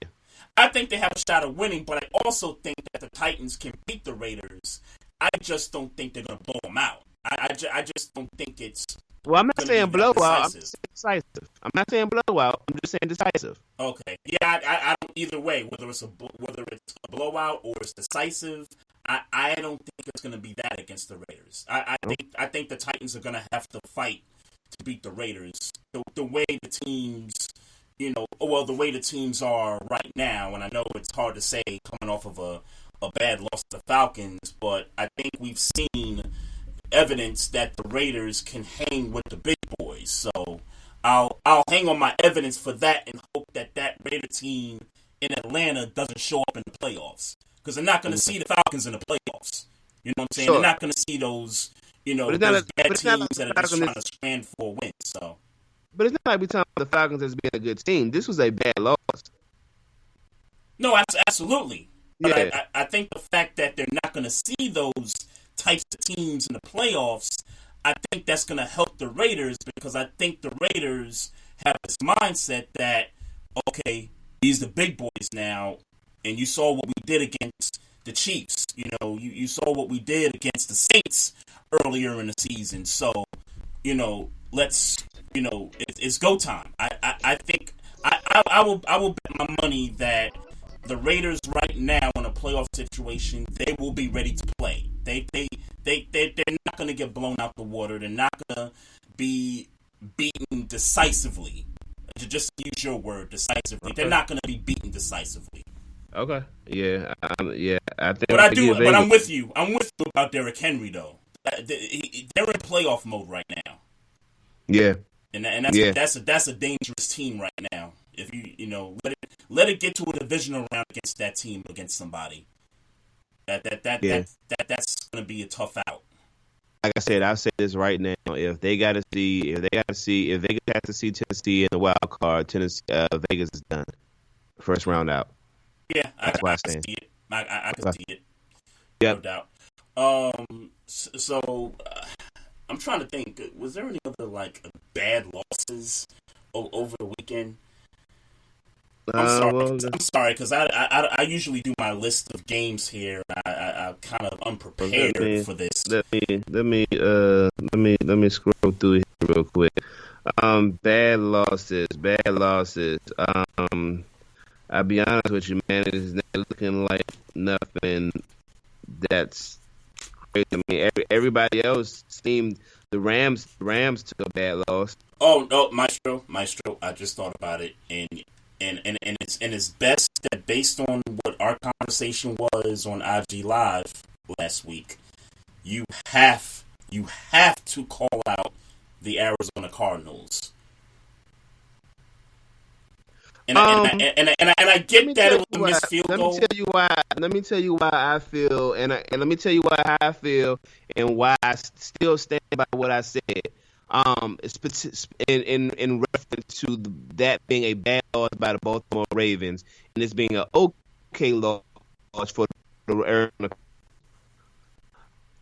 I think they have a shot of winning, but I also think that the Titans can beat the Raiders. I just don't think they're going to blow them out. I just don't think it's. Well, I'm not saying blowout. I'm just saying decisive. I'm not saying blowout. I'm just saying decisive. Okay. Yeah, I don't. Either way, whether it's a blowout or it's decisive, I don't think it's going to be that against the Raiders. I think the Titans are going to have to fight to beat the Raiders. The way the teams, the way the teams are right now, and I know it's hard to say coming off of a bad loss to the Falcons, but I think we've seen evidence that the Raiders can hang with the big boys. So I'll hang on my evidence for that and hope that Raider team in Atlanta doesn't show up in the playoffs, because they're not going to see the Falcons in the playoffs. You know what I'm saying? Sure. They're not going to see those those bad teams that are just trying to strand for a win. So, but it's not like we're talking about the Falcons as being a good team. This was a bad loss. No, absolutely. But yeah. I think the fact that they're not going to see those types of teams in the playoffs, I think that's going to help the Raiders, because I think the Raiders have this mindset that, okay, these are the big boys now, and you saw what we did against the Chiefs. You saw what we did against the Saints earlier in the season. So, let's, it's go time. I think I will bet my money that the Raiders right now in a playoff situation, they will be ready to play. They're not going to get blown out the water. They're not going to be beaten decisively. Just use your word, decisively. Okay. They're not going to be beaten decisively. Okay. Yeah. I think. But I'm with you. I'm with you about Derrick Henry, though. They're in playoff mode right now. Yeah. And that's a dangerous team right now. If you let it get to a divisional round against that team, against somebody, that's going to be a tough out. Like I said, I'll say this right now: if Vegas has to see Tennessee in the wild card, Vegas is done. First round out. Yeah, I can see it. I can see it. Yep. No doubt. So I'm trying to think. Was there any other bad losses over the weekend? I'm sorry, because I usually do my list of games here. I'm kind of unprepared for this. Let me scroll through here real quick. Bad losses. I'll be honest with you, man. It is not looking like nothing that's crazy. I mean, everybody else seemed the Rams took a bad loss. Oh no, Maestro! I just thought about it, and it's best that based on what our conversation was on IG Live last week, you have to call out the Arizona Cardinals. And I get that it was a missed field goal. Let me tell you why I feel, and let me tell you why I feel, and why I still stand by what I said. It's in reference to that being a bad loss by the Baltimore Ravens, and it's being an okay loss for the Arizona.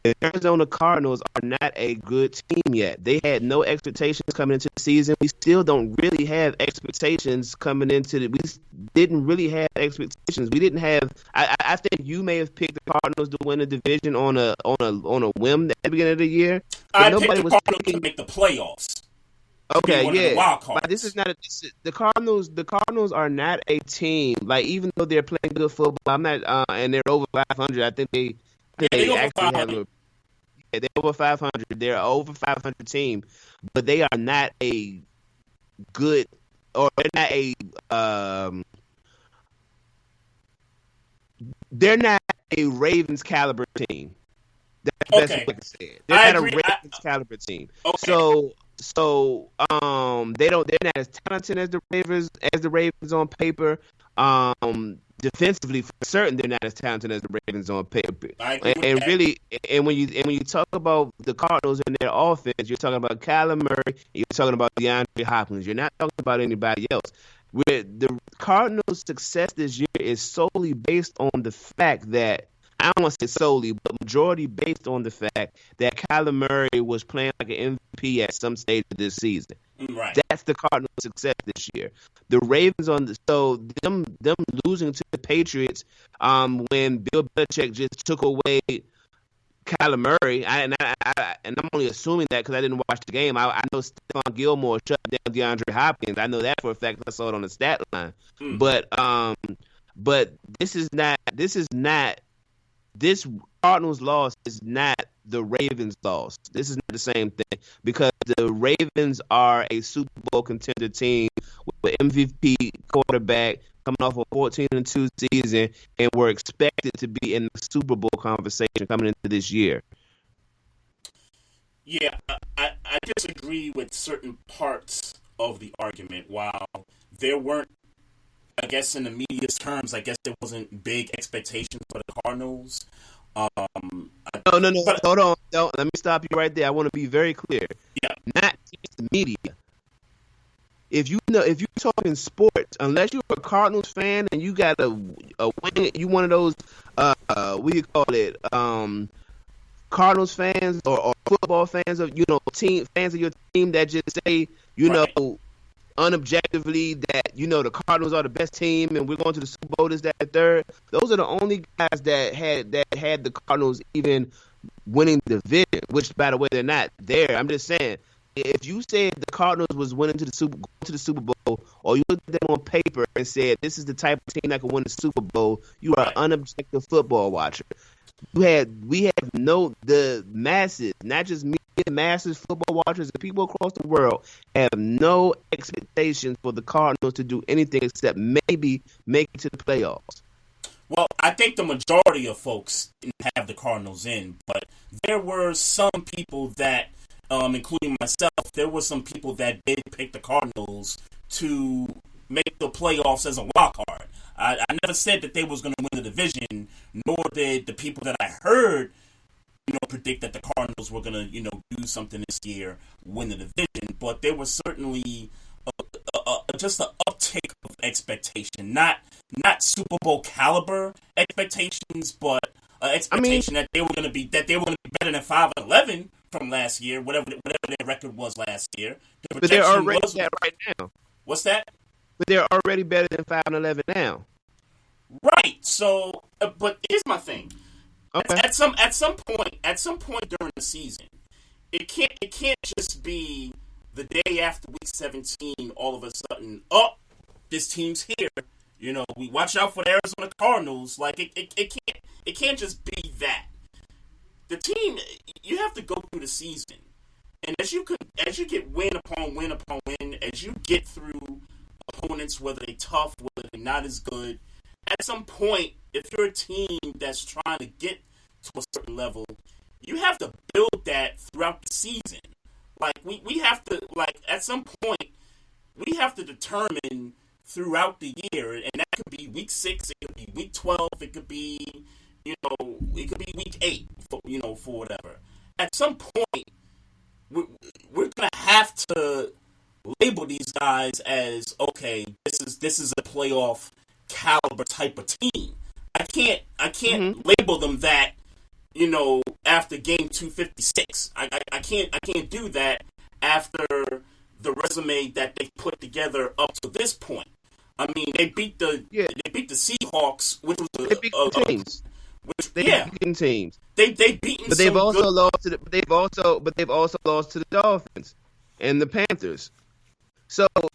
The Arizona Cardinals are not a good team yet. They had no expectations coming into the season. We still don't really have expectations coming into the. We didn't really have expectations. We didn't have. I think you may have picked the Cardinals to win the division on a whim at the beginning of the year. I picked the Cardinals to make the playoffs. Okay, yeah. Wild cards. But this is not the Cardinals. The Cardinals are not a team. Even though they're playing good football, I'm not. And they're over 500. I think they. They're over 500. They're an over 500 team, but they are not a good, or they're not a. They're not a Ravens caliber team. That's what I can say. They're not a Ravens caliber team. Okay. So they're not as talented as the Ravens on paper. Defensively, for certain, they're not as talented as the Ravens on paper. And when you talk about the Cardinals and their offense, you're talking about Kyler Murray, you're talking about DeAndre Hopkins. You're not talking about anybody else. where the Cardinals' success this year is solely based on the fact that, I don't want to say solely, but majority based on the fact that Kyler Murray was playing like an MVP at some stage of this season. Right. That's the Cardinals' success this year. The Ravens them losing to the Patriots when Bill Belichick just took away Kyler Murray, and I'm only assuming that because I didn't watch the game. I know Stephon Gilmore shut down DeAndre Hopkins. I know that for a fact. I saw it on the stat line. But this Cardinals loss is not the Ravens loss. This is not the same thing because the Ravens are a Super Bowl contender team with an MVP quarterback coming off a 14-2 season, and were expected to be in the Super Bowl conversation coming into this year. Yeah, I disagree with certain parts of the argument. While there weren't, I guess in the media's terms, I guess there wasn't big expectations for the Cardinals. No. Hold on. Let me stop you right there. I want to be very clear. Yeah. Not just the media. If you're talking sports, unless you're a Cardinals fan and you got a wing, you one of those what do you call it? Cardinals fans or football fans of team fans of your team that just say unobjectively that the Cardinals are the best team and we're going to the Super Bowl this, that, and third. Those are the only guys that had the Cardinals even winning the division, which by the way they're not there. I'm just saying, if you said the Cardinals was going to the Super Bowl, or you looked at them on paper and said this is the type of team that can win the Super Bowl, you are an unobjective football watcher. The masses, not just me, masses, football watchers, and people across the world have no expectations for the Cardinals to do anything except maybe make it to the playoffs. Well, I think the majority of folks didn't have the Cardinals in, but there were some people that, including myself, there were some people that did pick the Cardinals to make the playoffs as a wild card. I never said that they was going to win the division, nor did the people that I heard, predict that the Cardinals were going to, do something this year, win the division. But there was certainly just an uptick of expectation, not Super Bowl caliber expectations, but expectation that they were going to be better than 5-11 from last year, whatever their record was last year. But they're already that right now. What's that? But they're already better than 5-11 now. Right. So, but here's my thing. Okay. At some point during the season, it can't just be the day after week 17. All of a sudden, this team's here. We watch out for the Arizona Cardinals. Like it can't just be that. The team, you have to go through the season, and as you get win upon win upon win, as you get through opponents, whether they tough, whether they're not as good, at some point, if you're a team that's trying to get to a certain level, you have to build that throughout the season. Like we have to, at some point, we have to determine throughout the year, and that could be week 6, it could be week 12, it could be it could be week 8, for whatever. At some point, we're gonna have to label these guys as, okay, this is a playoff caliber type of team. I can't label them that, after game 256. I can't do that after the resume that they put together up to this point. I mean, they beat the Seahawks, which was teams. Beaten teams. They've beaten, but they've also lost to they've also lost to the Dolphins and the Panthers. So the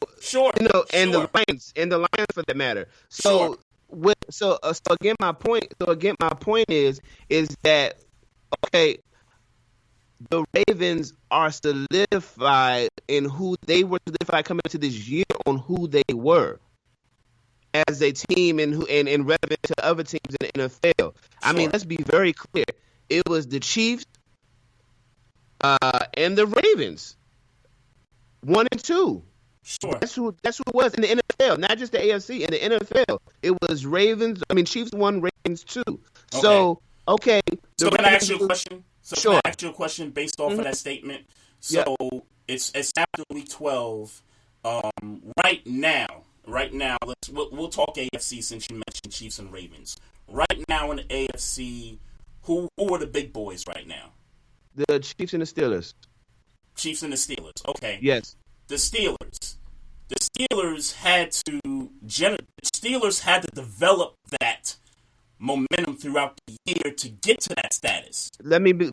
Lions for that matter. So again, my point is that okay, the Ravens are solidified in who they were solidified coming into this year on who they were as a team and relevant to other teams in the NFL. Sure. I mean, let's be very clear. It was the Chiefs and the Ravens, 1 and 2. Sure. That's who it was in the NFL, not just the AFC. In the NFL, it was Chiefs 1, Ravens 2. Okay. So can I ask you a question? Sure. Can I ask you a question based off of that statement? So it's after week 12. Right now, right now, we'll talk AFC since you mentioned Chiefs and Ravens. Right now in the AFC, who are the big boys right now? The Chiefs and the Steelers. Chiefs and the Steelers. Okay. Yes. The Steelers. The Steelers had to develop that momentum throughout the year to get to that status. Let's be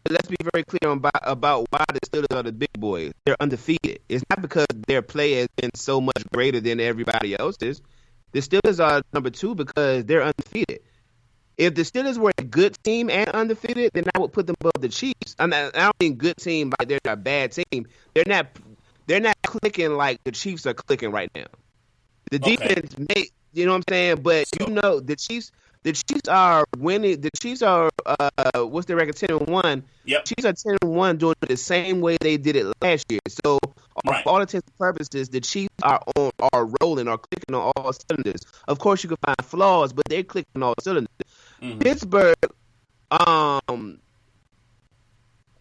very clear about why the Steelers are the big boys. They're undefeated. It's not because their play has been so much greater than everybody else's. The Steelers are number 2 because they're undefeated. If the Steelers were a good team and undefeated, then I would put them above the Chiefs. I don't mean good team like they're a bad team. They're not clicking like the Chiefs are clicking right now. The defense you know what I'm saying? But the Chiefs are winning. The Chiefs are what's their record? 10-1. Yep. Chiefs are 10-1, doing it the same way they did it last year. So, for all intents and purposes, the Chiefs are rolling, are clicking on all cylinders. Of course, you can find flaws, but they're clicking on all cylinders. Mm-hmm. Pittsburgh,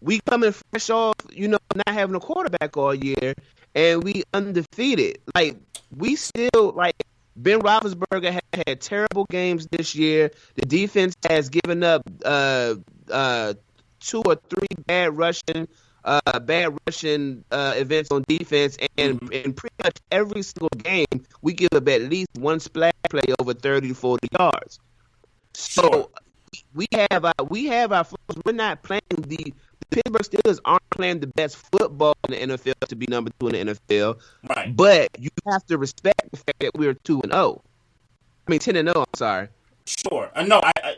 we coming fresh off, not having a quarterback all year, and we undefeated. Like, we still, Ben Roethlisberger had terrible games this year. The defense has given up 2 or 3 bad rushing events on defense, and in pretty much every single game, we give up at least one splash play over 30 to 40 yards. So we have our flaws. We're not playing the Pittsburgh Steelers aren't playing the best football in the NFL to be number 2 in the NFL. Right. But you have to respect the fact that we're 2-0. I mean 10-0. I'm sorry. Sure. No, I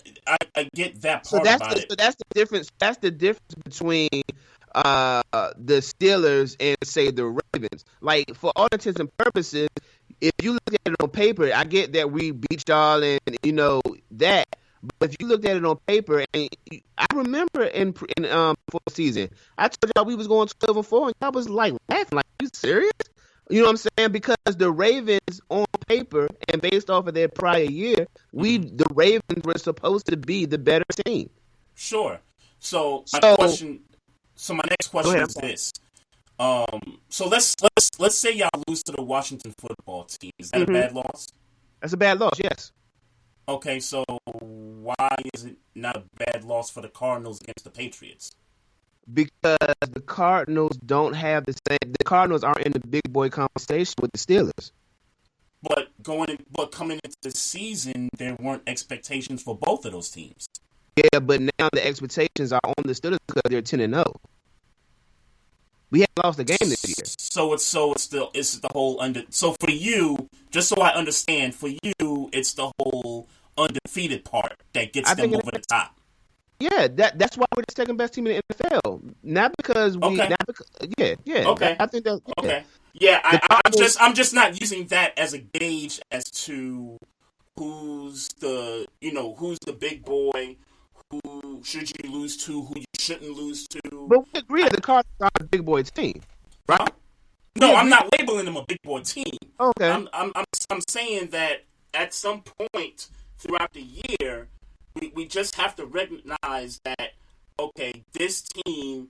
get that part about it. So that's the difference. That's the difference between the Steelers and say the Ravens. Like, for all intents and purposes, if you look at it on paper, I get that we beat y'all and that. But if you looked at it on paper, and I remember in before season, I told y'all we was going 12-4, and y'all was like laughing, like, you serious? You know what I'm saying? Because the Ravens on paper and based off of their prior year, the Ravens were supposed to be the better team. Sure. So my next question is this. So let's say y'all lose to the Washington football team. Is that a bad loss? That's a bad loss, yes. Okay, so why is it not a bad loss for the Cardinals against the Patriots? Because the Cardinals don't have the same. The Cardinals aren't in the big boy conversation with the Steelers. But coming into the season, there weren't expectations for both of those teams. Yeah, but now the expectations are on the Steelers because they're 10-0. We haven't lost a game this year. So it's the whole So for you, just so I understand, for you, it's the whole undefeated part that gets them over the top. Yeah, that's why we're the second best team in the NFL. Not because we. Okay. Not because, yeah. Okay. I think that. Yeah. Okay. Yeah, I'm just not using that as a gauge as to who's the big boy, who should you lose to, who you shouldn't lose to. But we agree that the Cardinals are a big boy team, right? Huh? No, I'm not labeling them a big boy team. Okay. I'm saying that at some point throughout the year, we just have to recognize that, okay, this team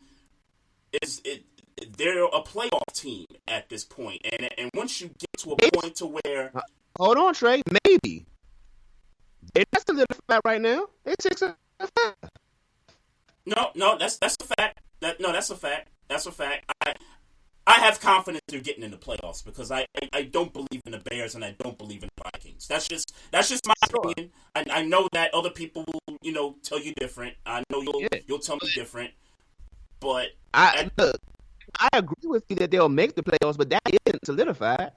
they're a playoff team at this point, and once you get to a point to where hold on, Trey, maybe they're not solidified right now. They're 6-5. No, that's a fact. That's a fact. That's a fact. I have confidence they're getting in the playoffs because I don't believe in the Bears and I don't believe in the Vikings. That's just my opinion. I know that other people will, tell you different. I know you'll tell me different. But I agree with you that they'll make the playoffs, but that isn't solidified.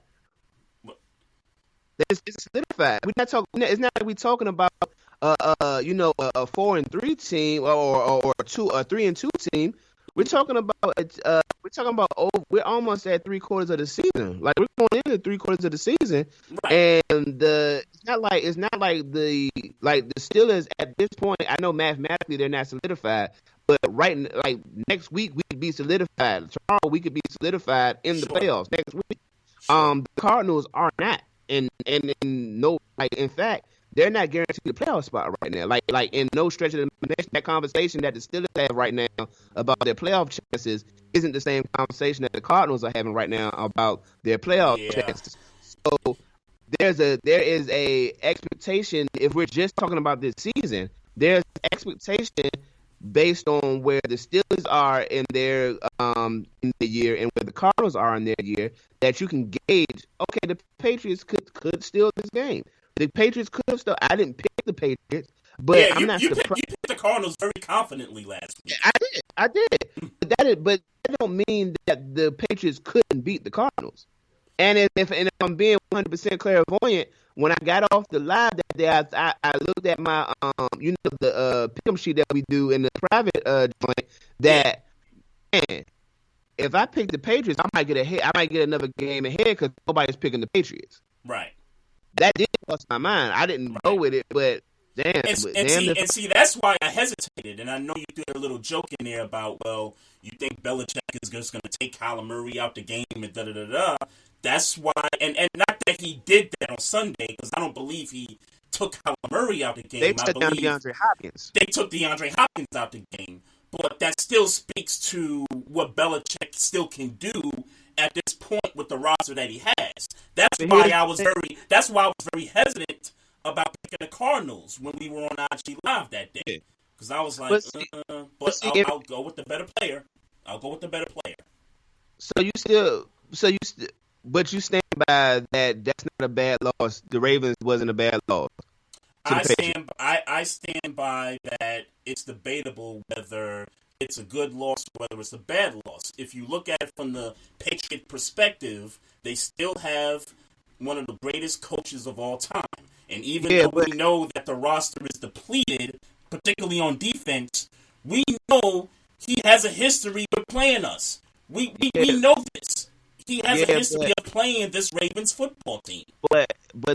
It's solidified. We're not talking. It's not like we're talking about a 4-3 team or a 3-2 team. We're talking about we're almost at 3/4 of the season. Like, we're going into 3/4 of the season, right. And it's not like the Steelers at this point. I know mathematically they're not solidified, but next week we could be solidified. Tomorrow we could be solidified in the playoffs next week. The Cardinals are not, and in fact, they're not guaranteed a playoff spot right now. Like in no stretch of the imagination, that conversation that the Steelers have right now about their playoff chances isn't the same conversation that the Cardinals are having right now about their playoff chances. So there is a expectation. If we're just talking about this season, there's expectation based on where the Steelers are in their in the year and where the Cardinals are in their year, that you can gauge. Okay, the Patriots could steal this game. The Patriots could have still. I didn't pick the Patriots, but Yeah, I'm not surprised. you picked the Cardinals very confidently last week. I did. But that don't mean that the Patriots couldn't beat the Cardinals. And if I'm being 100% clairvoyant, when I got off the live that day, I looked at my the pick'em sheet that we do in the private joint. That man, if I pick the Patriots, I might get ahead. I might get another game ahead because nobody's picking the Patriots. Right. That did cross my mind. I didn't go with it, but damn. And see, that's why I hesitated. And I know you threw a little joke in there about, well, you think Belichick is just going to take Kyler Murray out the game and da-da-da-da. That's why, and not that he did that on Sunday, because I don't believe he took Kyler Murray out the game. They took down DeAndre Hopkins. They took DeAndre Hopkins out the game. But that still speaks to what Belichick still can do at this point with the roster that he has. That's why I was very hesitant about picking the Cardinals when we were on IG Live that day. Because I was like, I'll go with the better player. But you stand by that. That's not a bad loss. The Ravens wasn't a bad loss. I stand by that. It's debatable whether it's a good loss or whether it's a bad loss. If you look at it from the Patriot perspective, they still have one of the greatest coaches of all time. And even though we know that the roster is depleted, particularly on defense, we know he has a history of playing us. We know this. He has a history of playing this Ravens football team. But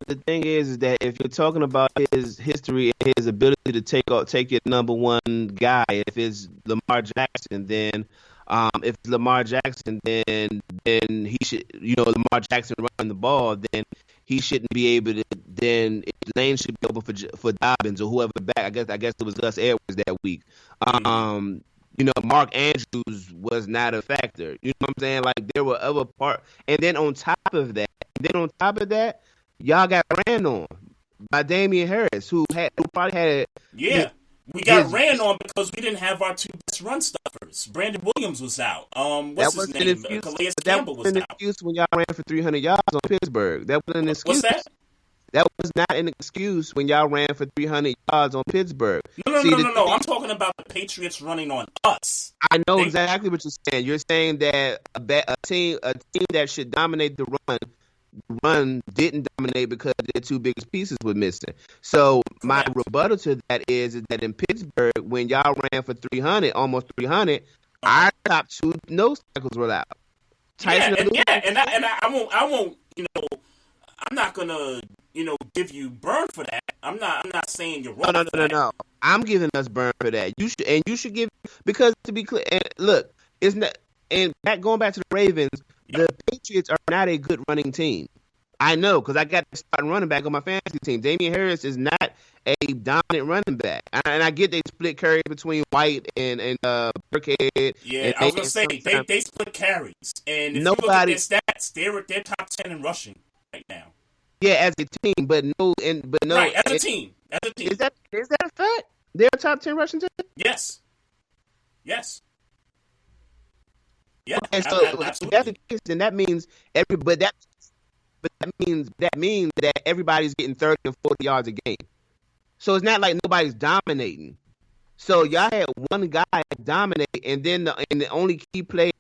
the thing is that if you're talking about his history and his ability to take your number one guy, if it's Lamar Jackson, then if it's Lamar Jackson, then he should, Lamar Jackson running the ball, then he shouldn't be able to. Then Lane should be open for Dobbins or whoever back. I guess it was Gus Edwards that week. Mark Andrews was not a factor. You know what I'm saying? Like, there were other parts. And then on top of that, y'all got ran on by Damian Harris, who probably had. Yeah, we got ran on because we didn't have our two best run stuffers. Brandon Williams was out. What's his name? Calais Campbell was out. That wasn't an excuse when y'all ran for 300 yards on Pittsburgh. That wasn't an excuse. What's that? That was not an excuse when y'all ran for 300 yards on Pittsburgh. No. I'm talking about the Patriots running on us. I know exactly what you're saying. You're saying that a team that should dominate the run didn't dominate because their two biggest pieces were missing. So my rebuttal to that is that in Pittsburgh, when y'all ran for 300, almost 300, our top two nose tackles were out. I won't. I'm not gonna. Give you burn for that. I'm not saying you're wrong. No. I'm giving us burn for that. You should give, because to be clear, and look, it's not. And going back to the Ravens, the Patriots are not a good running team. I know, because I got to start running back on my fantasy team. Damian Harris is not a dominant running back, and I get they split carries between White and Burkhead. Yeah, I was gonna say they split carries, and if you look at their stats, they're top 10 in rushing right now. Yeah, as a team, but no. Right, as a team. Is that a fact? They're a top 10 rushing team. Yes. Yeah. Okay, so if that's the case, then that means that means that everybody's getting 30 or 40 yards a game. So it's not like nobody's dominating. So y'all had one guy dominate, and then the only key play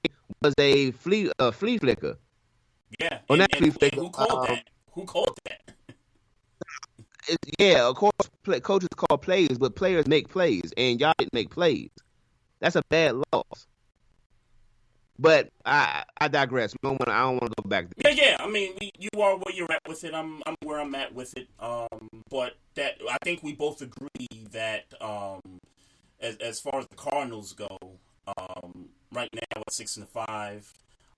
was a flea flicker. Yeah. And who called that? Who called that? Yeah, of course, coaches call plays, but players make plays, and y'all didn't make plays. That's a bad loss. But I digress. I don't want to go back there. Yeah. I mean, you are where you're at with it. I'm where I'm at with it. But that I think we both agree that as far as the Cardinals go, right now at 6-5,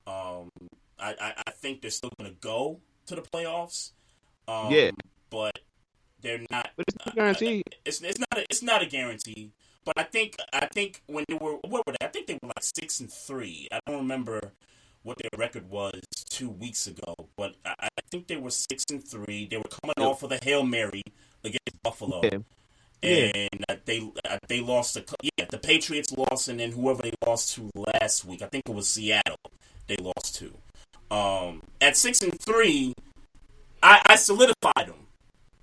I think they're still going to go to the playoffs. But they're not. But it's not guaranteed. It's not a guarantee. But I think when they were, what were they? I think they were like 6-3. I don't remember what their record was 2 weeks ago, but I think they were 6-3. They were coming off of the Hail Mary against Buffalo. Yeah. Yeah. And they lost the Patriots lost, and then whoever they lost to last week, I think it was Seattle, they lost to. At 6-3, I solidified them.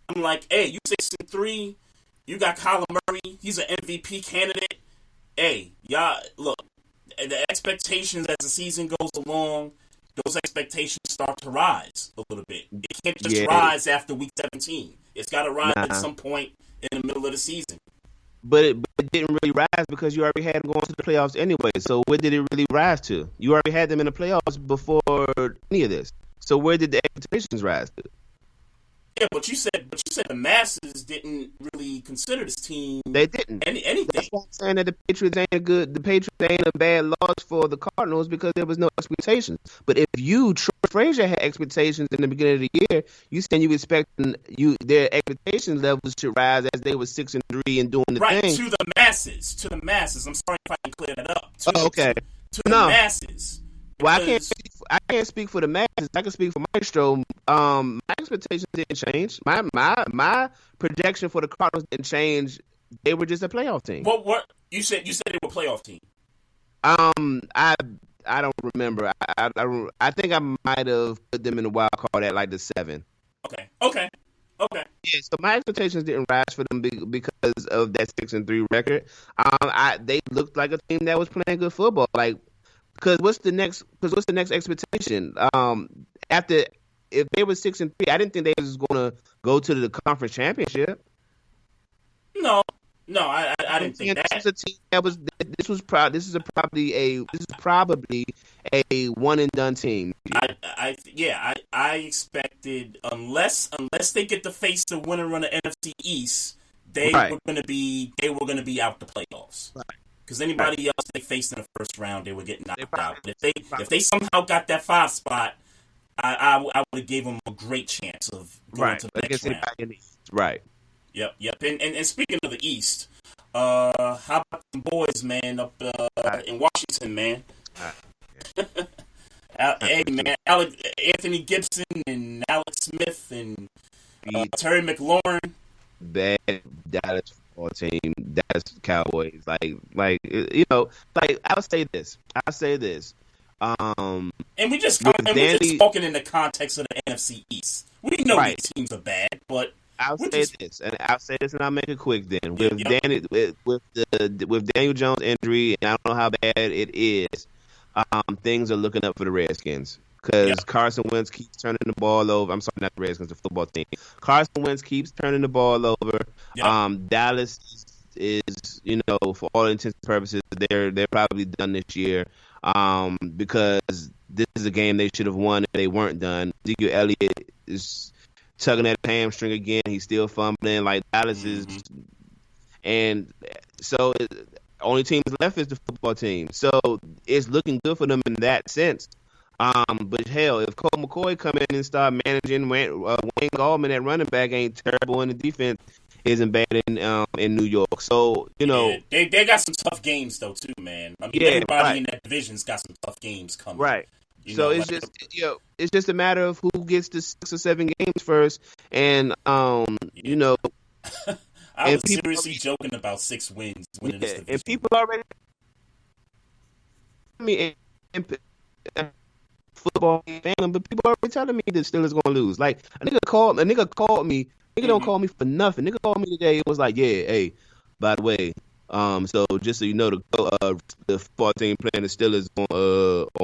I'm like, hey, you 6-3, you got Kyler Murray, he's an MVP candidate. Hey, y'all, look, the expectations as the season goes along, those expectations start to rise a little bit. It can't just rise after week 17. It's got to rise at some point in the middle of the season. But it didn't really rise because you already had them going to the playoffs anyway. So where did it really rise to? You already had them in the playoffs before any of this. So where did the expectations rise to? Yeah, but you said the masses didn't really consider this team. They didn't. Anything. That's why I'm saying that the Patriots ain't a bad loss for the Cardinals because there was no expectations. But if Troy Frazier had expectations in the beginning of the year, you saying you expecting their expectation levels should rise as they were 6-3 and doing the thing. Right, to the masses. I'm sorry if I didn't clear that up. Okay. To the masses. Well, I can't speak for the masses. I can speak for Maestro. My expectations didn't change. My projection for the Cardinals didn't change. They were just a playoff team. What you said they were a playoff team. I don't remember. I think I might have put them in the wild card at like the 7. Okay. Yeah, so my expectations didn't rise for them because of that 6-3 record. They looked like a team that was playing good football. Like, because what's the next expectation? After if they were 6-3, I didn't think they was going to go to the conference championship. No, I didn't think that. This is a team that was. This is probably a one and done team. I expected unless they get to face the winner on the NFC East, they were going to be out the playoffs. Right. Because anybody else they faced in the first round, they were getting knocked out. But if they somehow got that 5 spot, I would have gave them a great chance of going to the next round. Right. Yep. And speaking of the East, how about the boys, man, up in Washington, man? Hey, man, Anthony Gibson and Alex Smith and Terry McLaurin. Bad Dallas football team. Dallas Cowboys. Like I'll say this. And we just spoken in the context of the NFC East. We know these teams are bad, but I'll say this, and I'll make it quick. Then with Daniel Jones' injury, and I don't know how bad it is. Things are looking up for the Redskins because Carson Wentz keeps turning the ball over. I'm sorry, not the Redskins, the football team. Carson Wentz keeps turning the ball over. Dallas is, for all intents and purposes, they're probably done this year because this is a game they should have won if they weren't done. Ezekiel Elliott is tugging at a hamstring again. He's still fumbling. Like Dallas is, and so only team left is the football team. So it's looking good for them in that sense. But hell, if Colt McCoy come in and start managing, Wayne Gallman at running back ain't terrible, and the defense isn't bad in New York. So they got some tough games though too, man. I mean, everybody in that division's got some tough games coming. Right. It's just a matter of who gets the 6 or 7 games first, and I was seriously joking about 6 wins winning this division. And people already. I mean, football fan, but people already telling me the Steelers going to lose. Like a nigga called me. Nigga don't call me for nothing. Nigga called me today. It was like, yeah, hey, by the way, so just so you know, the football team playing the Steelers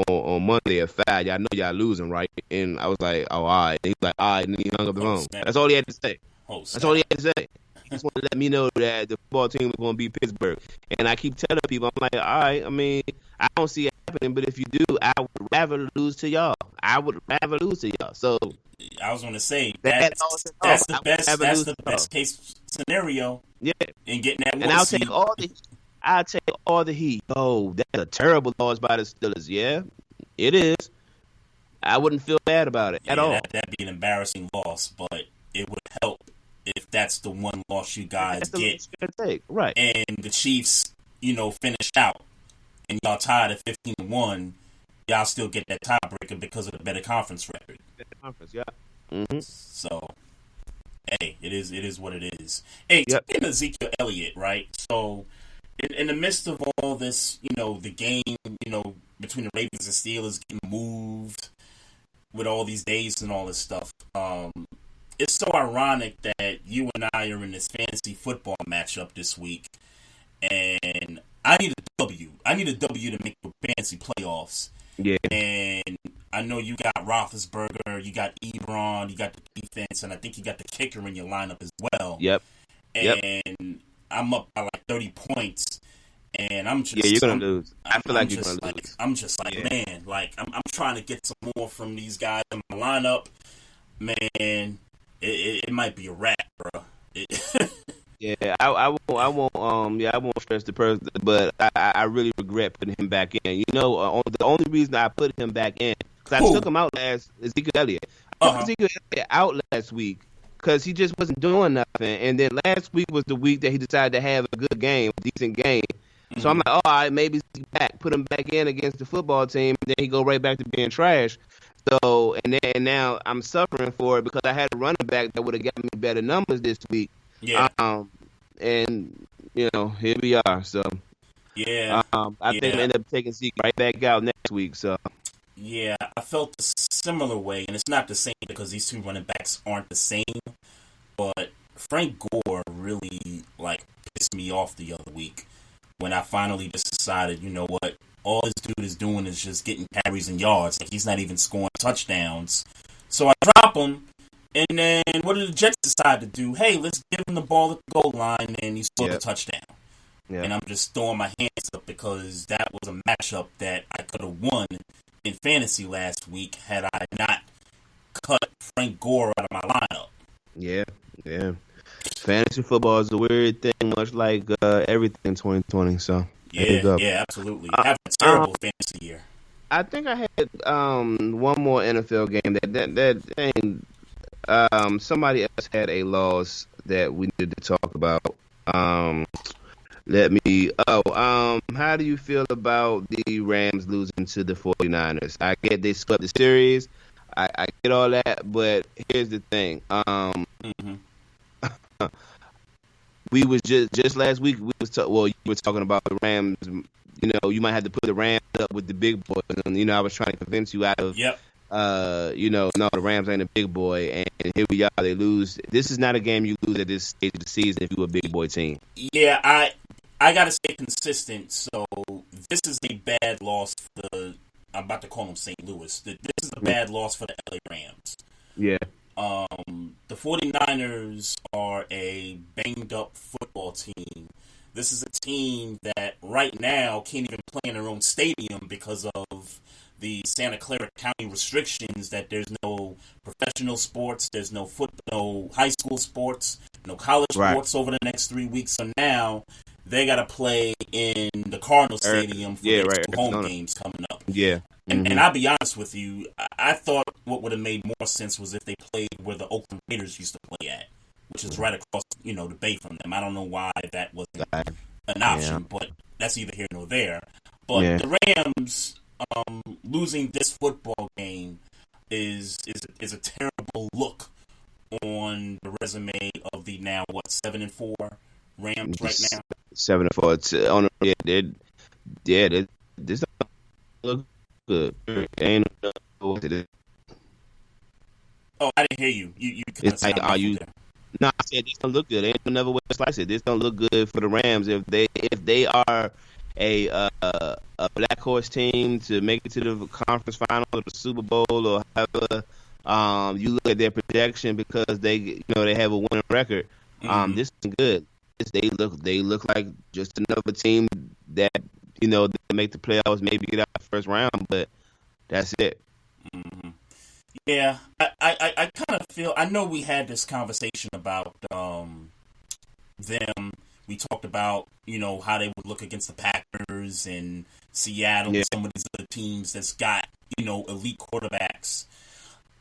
on Monday at 5. Y'all know y'all losing, right? And I was like, oh, all right. And he's like, all right, and he hung up the phone. That's all he had to say. That's all he had to say. He just wanted to let me know that the football team was going to be Pittsburgh. And I keep telling people, I'm like, all right, I mean, I don't see it happening, but if you do, I would rather lose to y'all. So I was going to say, that's the best case scenario. Yeah. In getting that one and seed. I'll take all the heat. Oh, that's a terrible loss by the Steelers. Yeah, it is. I wouldn't feel bad about it at all. That'd be an embarrassing loss, but it would help if that's the one loss you guys get. Right. And the Chiefs, finish out, and y'all tied at 15-1, y'all still get that tiebreaker because of the better conference record. Better conference, yeah. Mm-hmm. So, hey, it is what it is. Hey, Yep. speaking of Ezekiel Elliott, right? So, in the midst of all this, the game, between the Ravens and Steelers getting moved with all these days and all this stuff, it's so ironic that you and I are in this fantasy football matchup this week, and I need a W. I need a W to make the fantasy playoffs. Yeah. And I know you got Roethlisberger, you got Ebron, you got the defense, and I think you got the kicker in your lineup as well. Yep. And I'm up by like 30 points, and I'm just you're gonna lose. I feel like you're gonna lose. I'm just like, man, like I'm trying to get some more from these guys in my lineup. Man, it might be a wrap, bro. Yeah, I won't stress the person, but I really regret putting him back in. The only reason I put him back in because I took him out last Ezekiel Elliott. I took Ezekiel Elliott out last week because he just wasn't doing nothing, and then last week was the week that he decided to have a good game, a decent game. Mm-hmm. So I'm like, all right, maybe he's back, put him back in against the football team, and then he go right back to being trash. So and now I'm suffering for it because I had a running back that would have gotten me better numbers this week. Yeah. And here we are. So yeah, I think I end up taking Zeke right back out next week. So yeah, I felt a similar way, and it's not the same because these two running backs aren't the same. But Frank Gore really pissed me off the other week when I finally just decided, you know what, all this dude is doing is just getting carries and yards. Like he's not even scoring touchdowns. So I drop him. And then what did the Jets decide to do? Hey, let's give him the ball at the goal line, and he scored a touchdown. Yep. And I'm just throwing my hands up because that was a matchup that I could have won in fantasy last week had I not cut Frank Gore out of my lineup. Yeah. Fantasy football is a weird thing, much like everything in 2020. So yeah, absolutely. Have a terrible fantasy year. I think I had one more NFL game that ain't. Somebody else had a loss that we needed to talk about. How do you feel about the Rams losing to the 49ers? I get they swept the series. I get all that, but here's the thing. We was just last week, you were talking about the Rams. You might have to put the Rams up with the big boys. And, I was trying to convince you out of no, the Rams ain't a big boy, and here we are. They lose. This is not a game you lose at this stage of the season if you're a big boy team. Yeah, I gotta stay consistent. So this is a bad loss for the. I'm about to call them St. Louis. This is a bad loss for the LA Rams. Yeah. The 49ers are a banged up football team. This is a team that right now can't even play in their own stadium because of the Santa Clara County restrictions that there's no professional sports, there's no high school sports, no college sports over the next 3 weeks. So now they got to play in the Cardinal Stadium for their two home games coming up. Yeah. And I'll be honest with you, I thought what would have made more sense was if they played where the Oakland Raiders used to play at, which is right across, the bay from them. I don't know why that wasn't an option, but that's neither here nor there. But the Rams losing this football game is a terrible look on the resume of the now 7-4 Rams right now. 7-4. It's on. This don't look good. Ain't Oh, I didn't hear you. You it's like, are you? No, I said this don't look good. Ain't no another way to slice it. This don't look good for the Rams if they are a black horse team to make it to the conference final or the Super Bowl or however you look at their projection because they have a winning record. This is good. They look like just another team that they make the playoffs, maybe get out the first round, but that's it. Mm-hmm. Yeah, I kind of feel. I know we had this conversation about them. We talked about how they would look against the Packers and Seattle and some of these other teams that's got elite quarterbacks.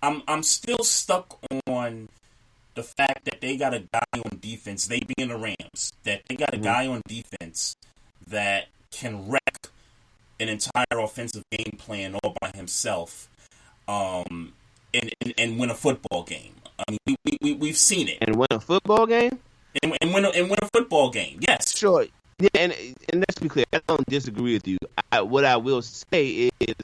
I'm still stuck on the fact that they got a guy on defense. They being the Rams, that they got a guy on defense that can wreck an entire offensive game plan all by himself, and win a football game. I mean, we've seen it. And win a football game? And win a football game, yes. Sure. Yeah, and let's be clear, I don't disagree with you. What I will say is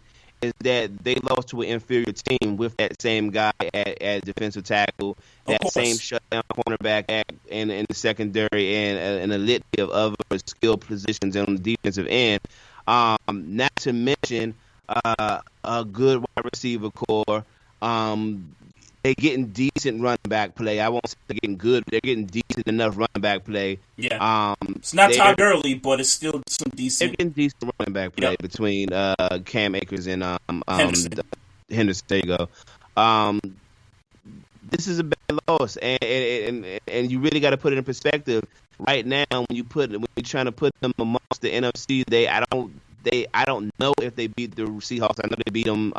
that they lost to an inferior team with that same guy at defensive tackle, that same shutdown cornerback in the secondary, and a litany of other skill positions on the defensive end. Not to mention a good wide receiver core. They're getting decent running back play. I won't say they're getting good, but they're getting decent enough running back play. Yeah. It's not Todd Gurley, but it's still some decent. They're getting decent running back play between Cam Akers and Henderson. There you go. This is a bad loss, and you really got to put it in perspective. Right now, when you're trying to put them amongst the NFC, I don't know if they beat the Seahawks. I know they beat them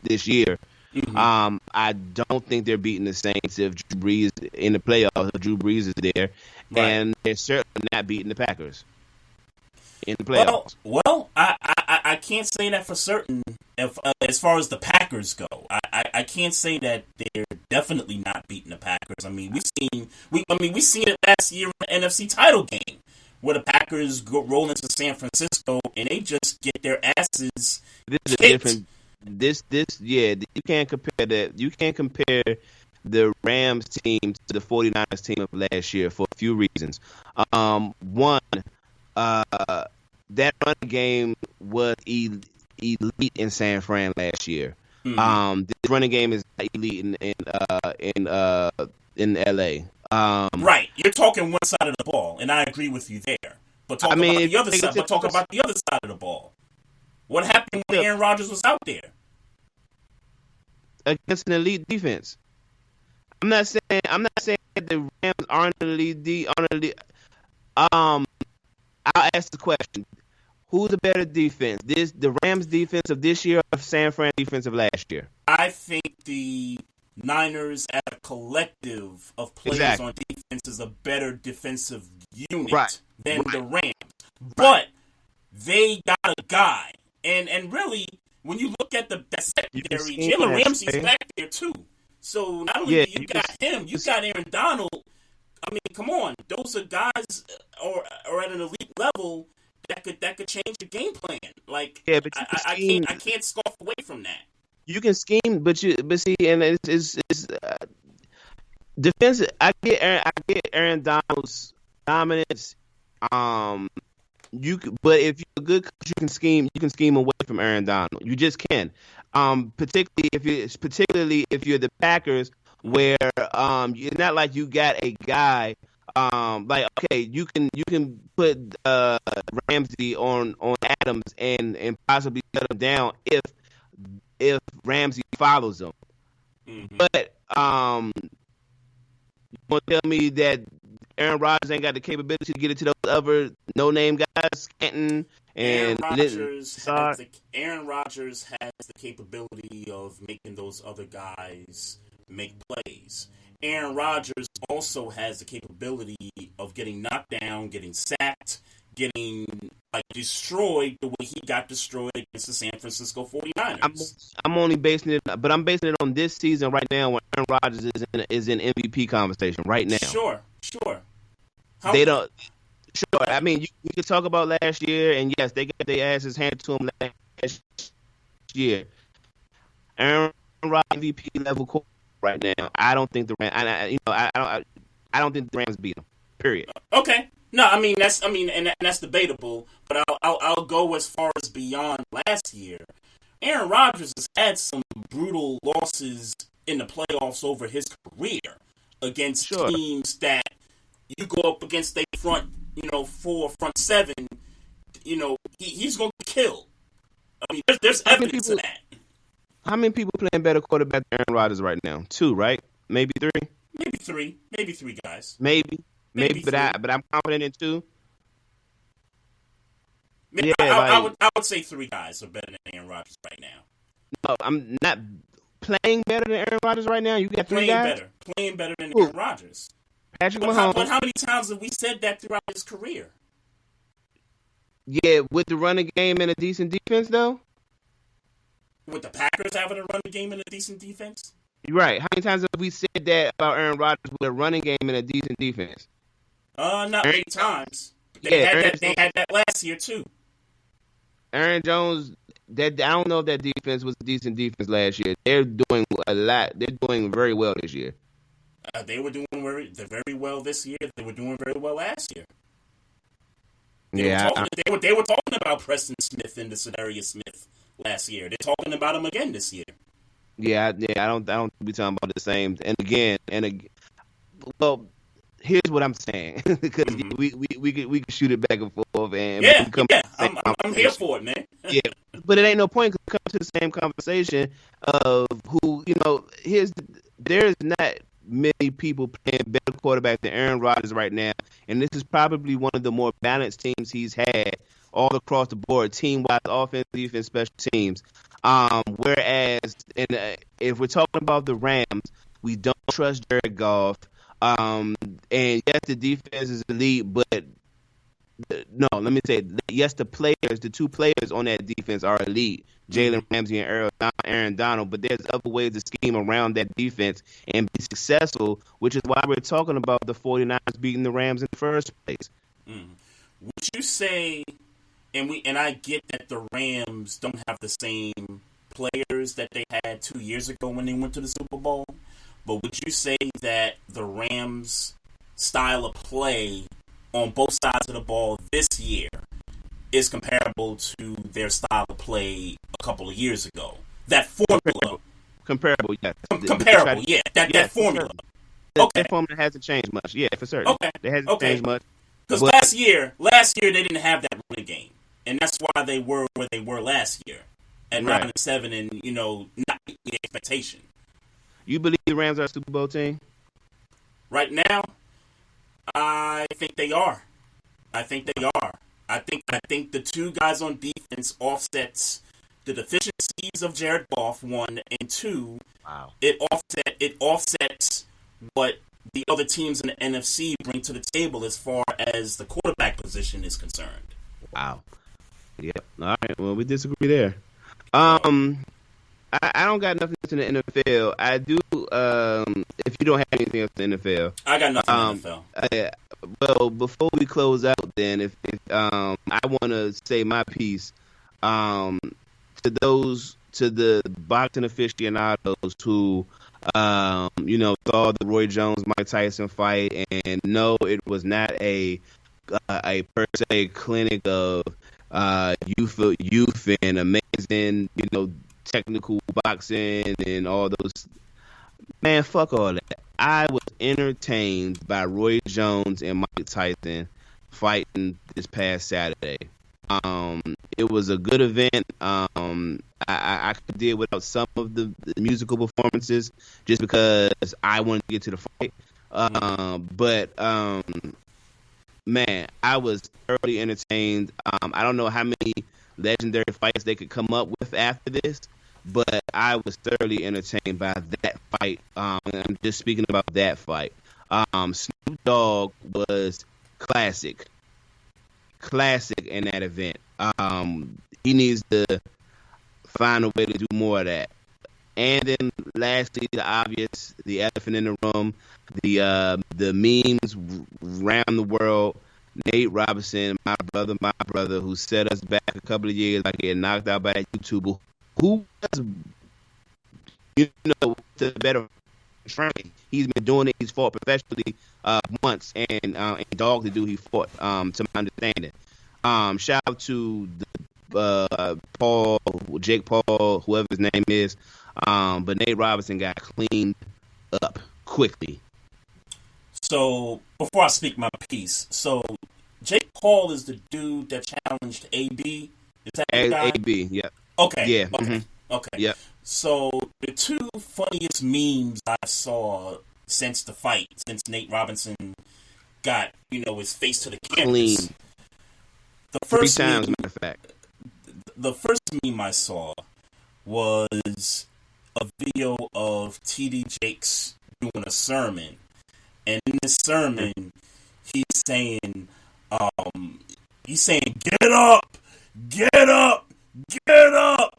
this year. Mm-hmm. I don't think they're beating the Saints if Drew Brees in the playoffs. If Drew Brees is there, right. And they're certainly not beating the Packers in the playoffs. Well, I can't say that for certain. If as far as the Packers go, I can't say that they're definitely not beating the Packers. I mean, we seen it last year in the NFC title game where the Packers roll into San Francisco and they just get their asses kicked. You can't compare that. You can't compare the Rams team to the 49ers team of last year for a few reasons. One, that running game was elite in San Fran last year. Mm-hmm. This running game is not elite in LA. Right, you're talking one side of the ball, and I agree with you there. But talk about the other side. But talk about the other side of the ball. What happened when Aaron Rodgers was out there? Against an elite defense. I'm not saying that the Rams aren't an elite. I'll ask the question: who's a better defense? The Rams defense of this year or San Fran defense of last year? I think the Niners as a collective of players on defense is a better defensive unit than the Rams. But they got a guy. And really, when you look at the secondary, Jalen Ramsey's back there too. So not only do you got him, you got Aaron Donald. I mean, come on, those are guys or at an elite level that could change the game plan. Like, but I can't scoff away from that. You can scheme, but see, and it's defensive. I get Aaron Donald's dominance. But if you're a good coach, you can scheme away from Aaron Donald. You just can. Particularly if you're the Packers, where it's not like you got a guy you can put Ramsey on Adams and possibly shut him down if Ramsey follows him. Mm-hmm. But you want to tell me that Aaron Rodgers ain't got the capability to get it to those other no-name guys, Stanton and Aaron Rodgers has the capability of making those other guys make plays. Aaron Rodgers also has the capability of getting knocked down, getting sacked, getting destroyed the way he got destroyed against the San Francisco 49ers. I'm only basing it on this season right now when Aaron Rodgers is in MVP conversation right now. Sure. They don't. Sure, I mean, you could talk about last year, and yes, they got their asses handed to them last year. Aaron Rodgers MVP level core right now. I don't think the Rams. I don't think the Rams beat them. Period. Okay. No, and that's debatable. But I'll go as far as beyond last year. Aaron Rodgers has had some brutal losses in the playoffs over his career against teams that you go up against their front, 4, front 7, he's going to kill. I mean, there's evidence of that. How many people playing better quarterback than Aaron Rodgers right now? 2, right? Maybe 3? Maybe 3 guys. Maybe, but I'm confident in 2. Yeah, I would say 3 guys are better than Aaron Rodgers right now. No, I'm not playing better than Aaron Rodgers right now. You got 3 guys? Playing better than Aaron Rodgers. Patrick Mahomes. But how many times have we said that throughout his career? Yeah, with the running game and a decent defense, though. With the Packers having a running game and a decent defense? You're right. How many times have we said that about Aaron Rodgers with a running game and a decent defense? Not Aaron, many times. Aaron They had that last year too. Aaron Jones. That I don't know if that defense was a decent defense last year. They're doing a lot. They're doing very well this year. They were doing very well this year. They were doing very well last year. They were talking about Preston Smith and the Scenario Smith last year. They're talking about him again this year. Yeah. I don't think we talking about the same. And again. Well, here's what I'm saying because we could shoot it back and forth and I'm here for it, man. Yeah, but it ain't no point to come to the same conversation of who there's not many people playing better quarterback than Aaron Rodgers right now, and this is probably one of the more balanced teams he's had all across the board, team-wise, offense, defense, special teams. Whereas, if we're talking about the Rams, we don't trust Jared Goff. And yes, the defense is elite, but no, let me say, yes, the two players on that defense are elite, Jalen Ramsey and Aaron Donald, but there's other ways to scheme around that defense and be successful, which is why we're talking about the 49ers beating the Rams in the first place. Would you say, and I get that the Rams don't have the same players that they had 2 years ago when they went to the Super Bowl, but would you say that the Rams' style of play on both sides of the ball this year is comparable to their style of play a couple of years ago? That formula. Comparable, yeah. Comparable, yeah. That formula. Okay. That formula hasn't changed much, yeah, for certain. Okay. It hasn't changed much. Because last year they didn't have that running game. And that's why they were where they were last year. At 9-7 and, not meeting the expectation. You believe the Rams are a Super Bowl team? Right now, I think they are. I think the two guys on defense offsets the deficiencies of Jared Goff, 1, and 2. Wow. It offsets what the other teams in the NFC bring to the table as far as the quarterback position is concerned. Wow. Yep. All right. Well, we disagree there. I don't got nothing else in the NFL. I do. If you don't have anything else in the NFL, I got nothing in the NFL. Well, before we close out, then, if I want to say my piece to the boxing aficionados who saw the Roy Jones Mike Tyson fight, and no, it was not a per se clinic of youth and amazing technical boxing and all those. Man, fuck all that. I was entertained by Roy Jones and Mike Tyson fighting this past Saturday. It was a good event. I could deal without some of the musical performances just because I wanted to get to the fight. But man, I was thoroughly entertained. I don't know how many legendary fights they could come up with after this, but I was thoroughly entertained by that fight. I'm just speaking about that fight. Snoop Dogg was classic in that event. He needs to find a way to do more of that. And then lastly, the obvious, the elephant in the room, the memes around the world. Nate Robinson, my brother, who set us back a couple of years, like getting knocked out by that YouTuber, who was, the better training. He's been doing it. He's fought professionally once, and dog to do he fought, to my understanding. Shout out to Jake Paul, whoever his name is. But Nate Robinson got cleaned up quickly. So, before I speak my piece, Jake Paul is the dude that challenged AB? Is that the guy? AB, yeah. Okay. Yeah. Okay. Mm-hmm. Okay. Yeah. So, the two funniest memes I saw since the fight, since Nate Robinson got, his face to the canvas. Clean. The first 3 times, meme, matter of fact. The first meme I saw was a video of T.D. Jakes doing a sermon. And in this sermon, he's saying, get get up, get up, get up.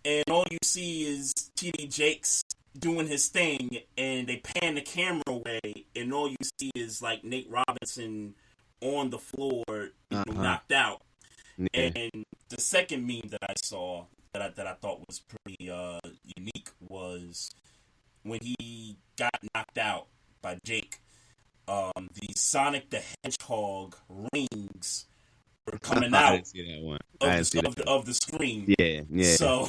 And all you see is TD Jakes doing his thing, and they pan the camera away, and all you see is like Nate Robinson on the floor, knocked out. Yeah. And the second meme that I saw that I thought was pretty unique was when he got knocked out by Jake. The Sonic the Hedgehog rings were coming out of the screen. Yeah. So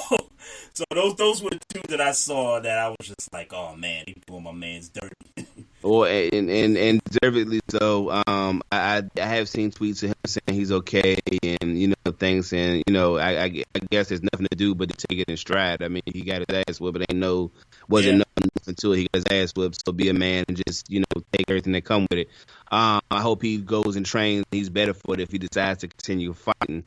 those were the two that I saw that I was just like, oh man, he doing my man's dirty. Or and deservedly so. I have seen tweets of him saying he's okay, and things, and I guess there's nothing to do but to take it in stride. I mean, he got his ass whipped, but wasn't nothing to it. He got his ass whipped, so be a man and just take everything that come with it. I hope he goes and trains. He's better for it if he decides to continue fighting.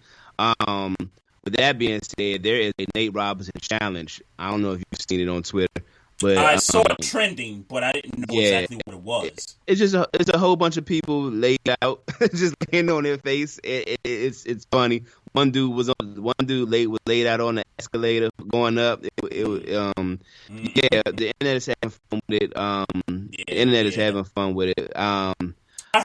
With that being said, there is a Nate Robinson challenge. I don't know if you've seen it on Twitter. But I saw it trending, but I didn't know exactly what it was. It's a whole bunch of people laid out, just laying on their face. It's funny. One dude was laid out on the escalator going up. The internet is having fun with it. The internet is having fun with it. I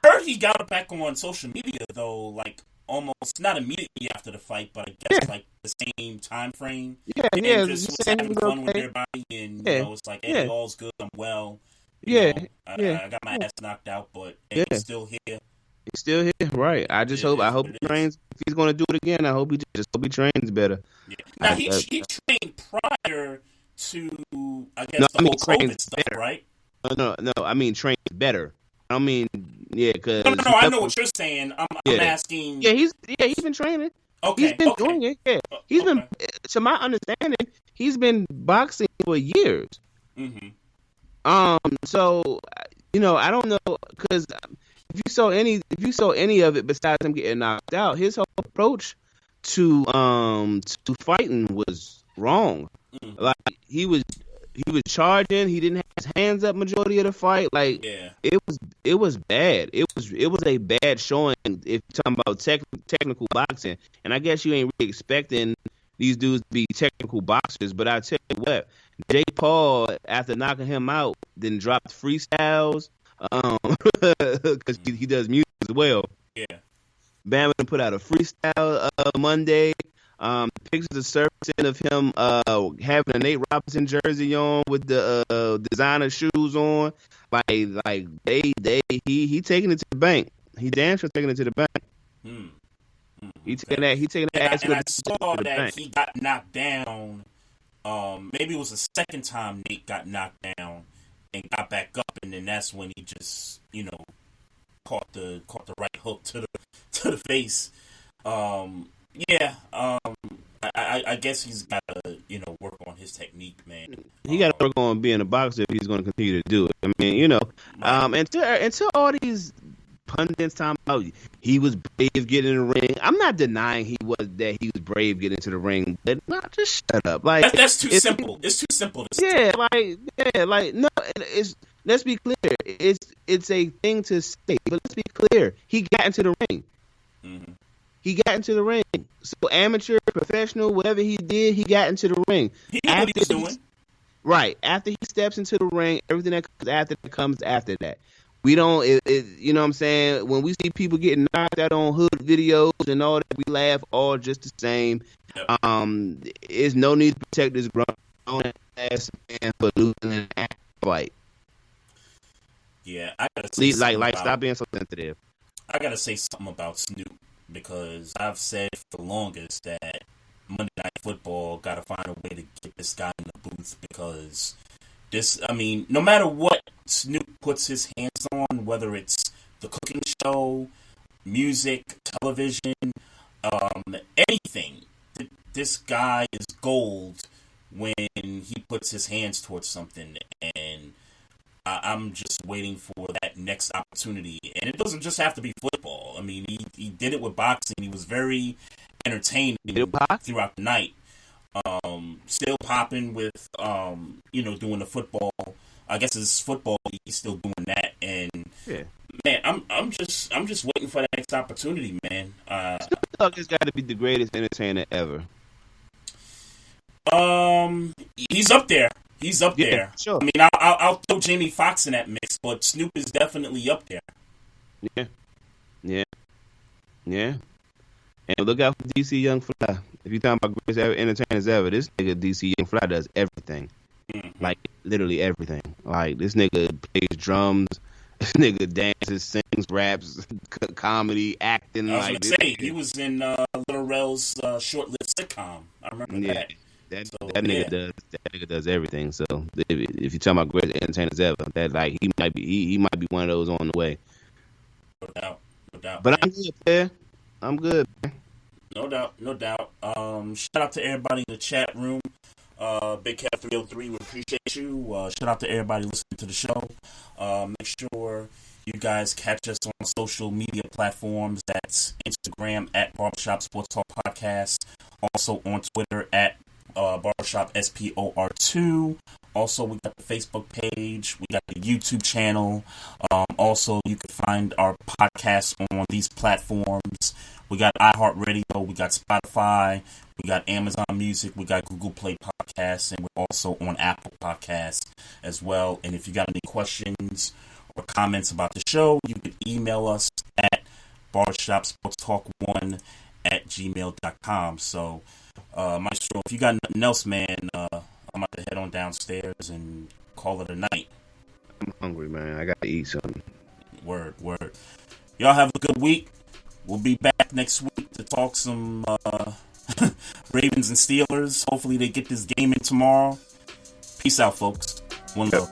heard he got it back on social media though, like almost not immediately after the fight, but I guess like the same time frame. And just was having fun with everybody, and it's like, hey, all's good, I'm well. I got my ass knocked out, but he's still here. He's still here, right? I hope he trains. If he's going to do it again, I hope he trains better. Yeah. Now he trained prior to, I guess, the whole COVID stuff, better. Right? No. I mean, trains better. I mean, because no. I know what you're saying. I'm asking. Yeah, he's been training. Okay, he's been doing it. Yeah, he's been. To my understanding, he's been boxing for years. Mm-hmm. So I don't know, because if you saw any of it besides him getting knocked out, his whole approach to fighting was wrong. Mm-hmm. Like he was charging. He didn't have his hands up majority of the fight. Like it was bad. It was a bad showing if you're talking about technical boxing. And I guess you ain't really expecting these dudes to be technical boxers. But I tell you what, Jake Paul, after knocking him out, then dropped freestyles because he does music as well. Yeah. Bam put out a freestyle Monday. Pictures of surfacing of him having a Nate Robinson jersey on with the designer shoes on. Like he taking it to the bank. He damn sure taking it to the bank. He taking that. And I saw that he got knocked down. Maybe it was the second time Nate got knocked down and got back up, and then that's when he just caught the right hook to the face. I guess he's got to, work on his technique, man. He got to work on being a boxer if he's going to continue to do it. I mean, until all these pundits talking about he was brave getting in the ring, I'm not denying he was brave getting into the ring, but just shut up. Like that's too simple. It's too simple to say. No. Let's be clear. It's a thing to say, but let's be clear. He got into the ring. Mm-hmm. He got into the ring. So amateur, professional, whatever he did, he got into the ring. He knew what he was doing. Right. After he steps into the ring, everything that comes after that. We don't, you know what I'm saying? When we see people getting knocked out on hood videos and all that, we laugh all just the same. Yep. There's no need to protect this grown ass man for losing an fight. Yeah, I gotta say stop being so sensitive. I gotta say something about Snoop, because I've said for the longest that Monday Night Football got to find a way to get this guy in the booth, because no matter what Snoop puts his hands on, whether it's the cooking show, music, television, anything, this guy is gold when he puts his hands towards something, and I'm just waiting for that next opportunity. And it doesn't just have to be football. I mean, he did it with boxing. He was very entertaining throughout the night. Still popping with, doing the football. I guess it's football. He's still doing that. And man, I'm just waiting for that next opportunity, man. Dog has got to be the greatest entertainer ever. He's up there. He's up there. Sure. I mean, I'll throw Jamie Foxx in that mix, but Snoop is definitely up there. Yeah. And look out for DC Young Fly. If you're talking about greatest entertainers ever, this nigga DC Young Fly does everything. Like, literally everything. Like, this nigga plays drums. This nigga dances, sings, raps, comedy, acting. I was like gonna say, he was in Lil Rel's short-lived sitcom. I remember that. That nigga does everything. So if you're talking about greatest entertainers ever, that like he might be one of those on the way. No doubt. But man. I'm good, man. I'm good. Man. No doubt. Shout out to everybody in the chat room. Big Cat 303, we appreciate you. Shout out to everybody listening to the show. Make sure you guys catch us on social media platforms. That's Instagram at Barbershop Sports Talk Podcast. Also on Twitter at Barbershop SPOR2. Also, we got the Facebook page. We got the YouTube channel. Also, you can find our podcast on these platforms. We got iHeartRadio. We got Spotify. We got Amazon Music. We got Google Play Podcasts. And we're also on Apple Podcasts as well. And if you got any questions or comments about the show, you can email us at barbershopsportstalk1@gmail.com. So, Maestro, if you got nothing else, man, I'm about to head on downstairs and call it a night. I'm hungry, man. I gotta eat something. Word. Y'all have a good week. We'll be back next week to talk some Ravens and Steelers. Hopefully they get this game in tomorrow. Peace out, folks. One love.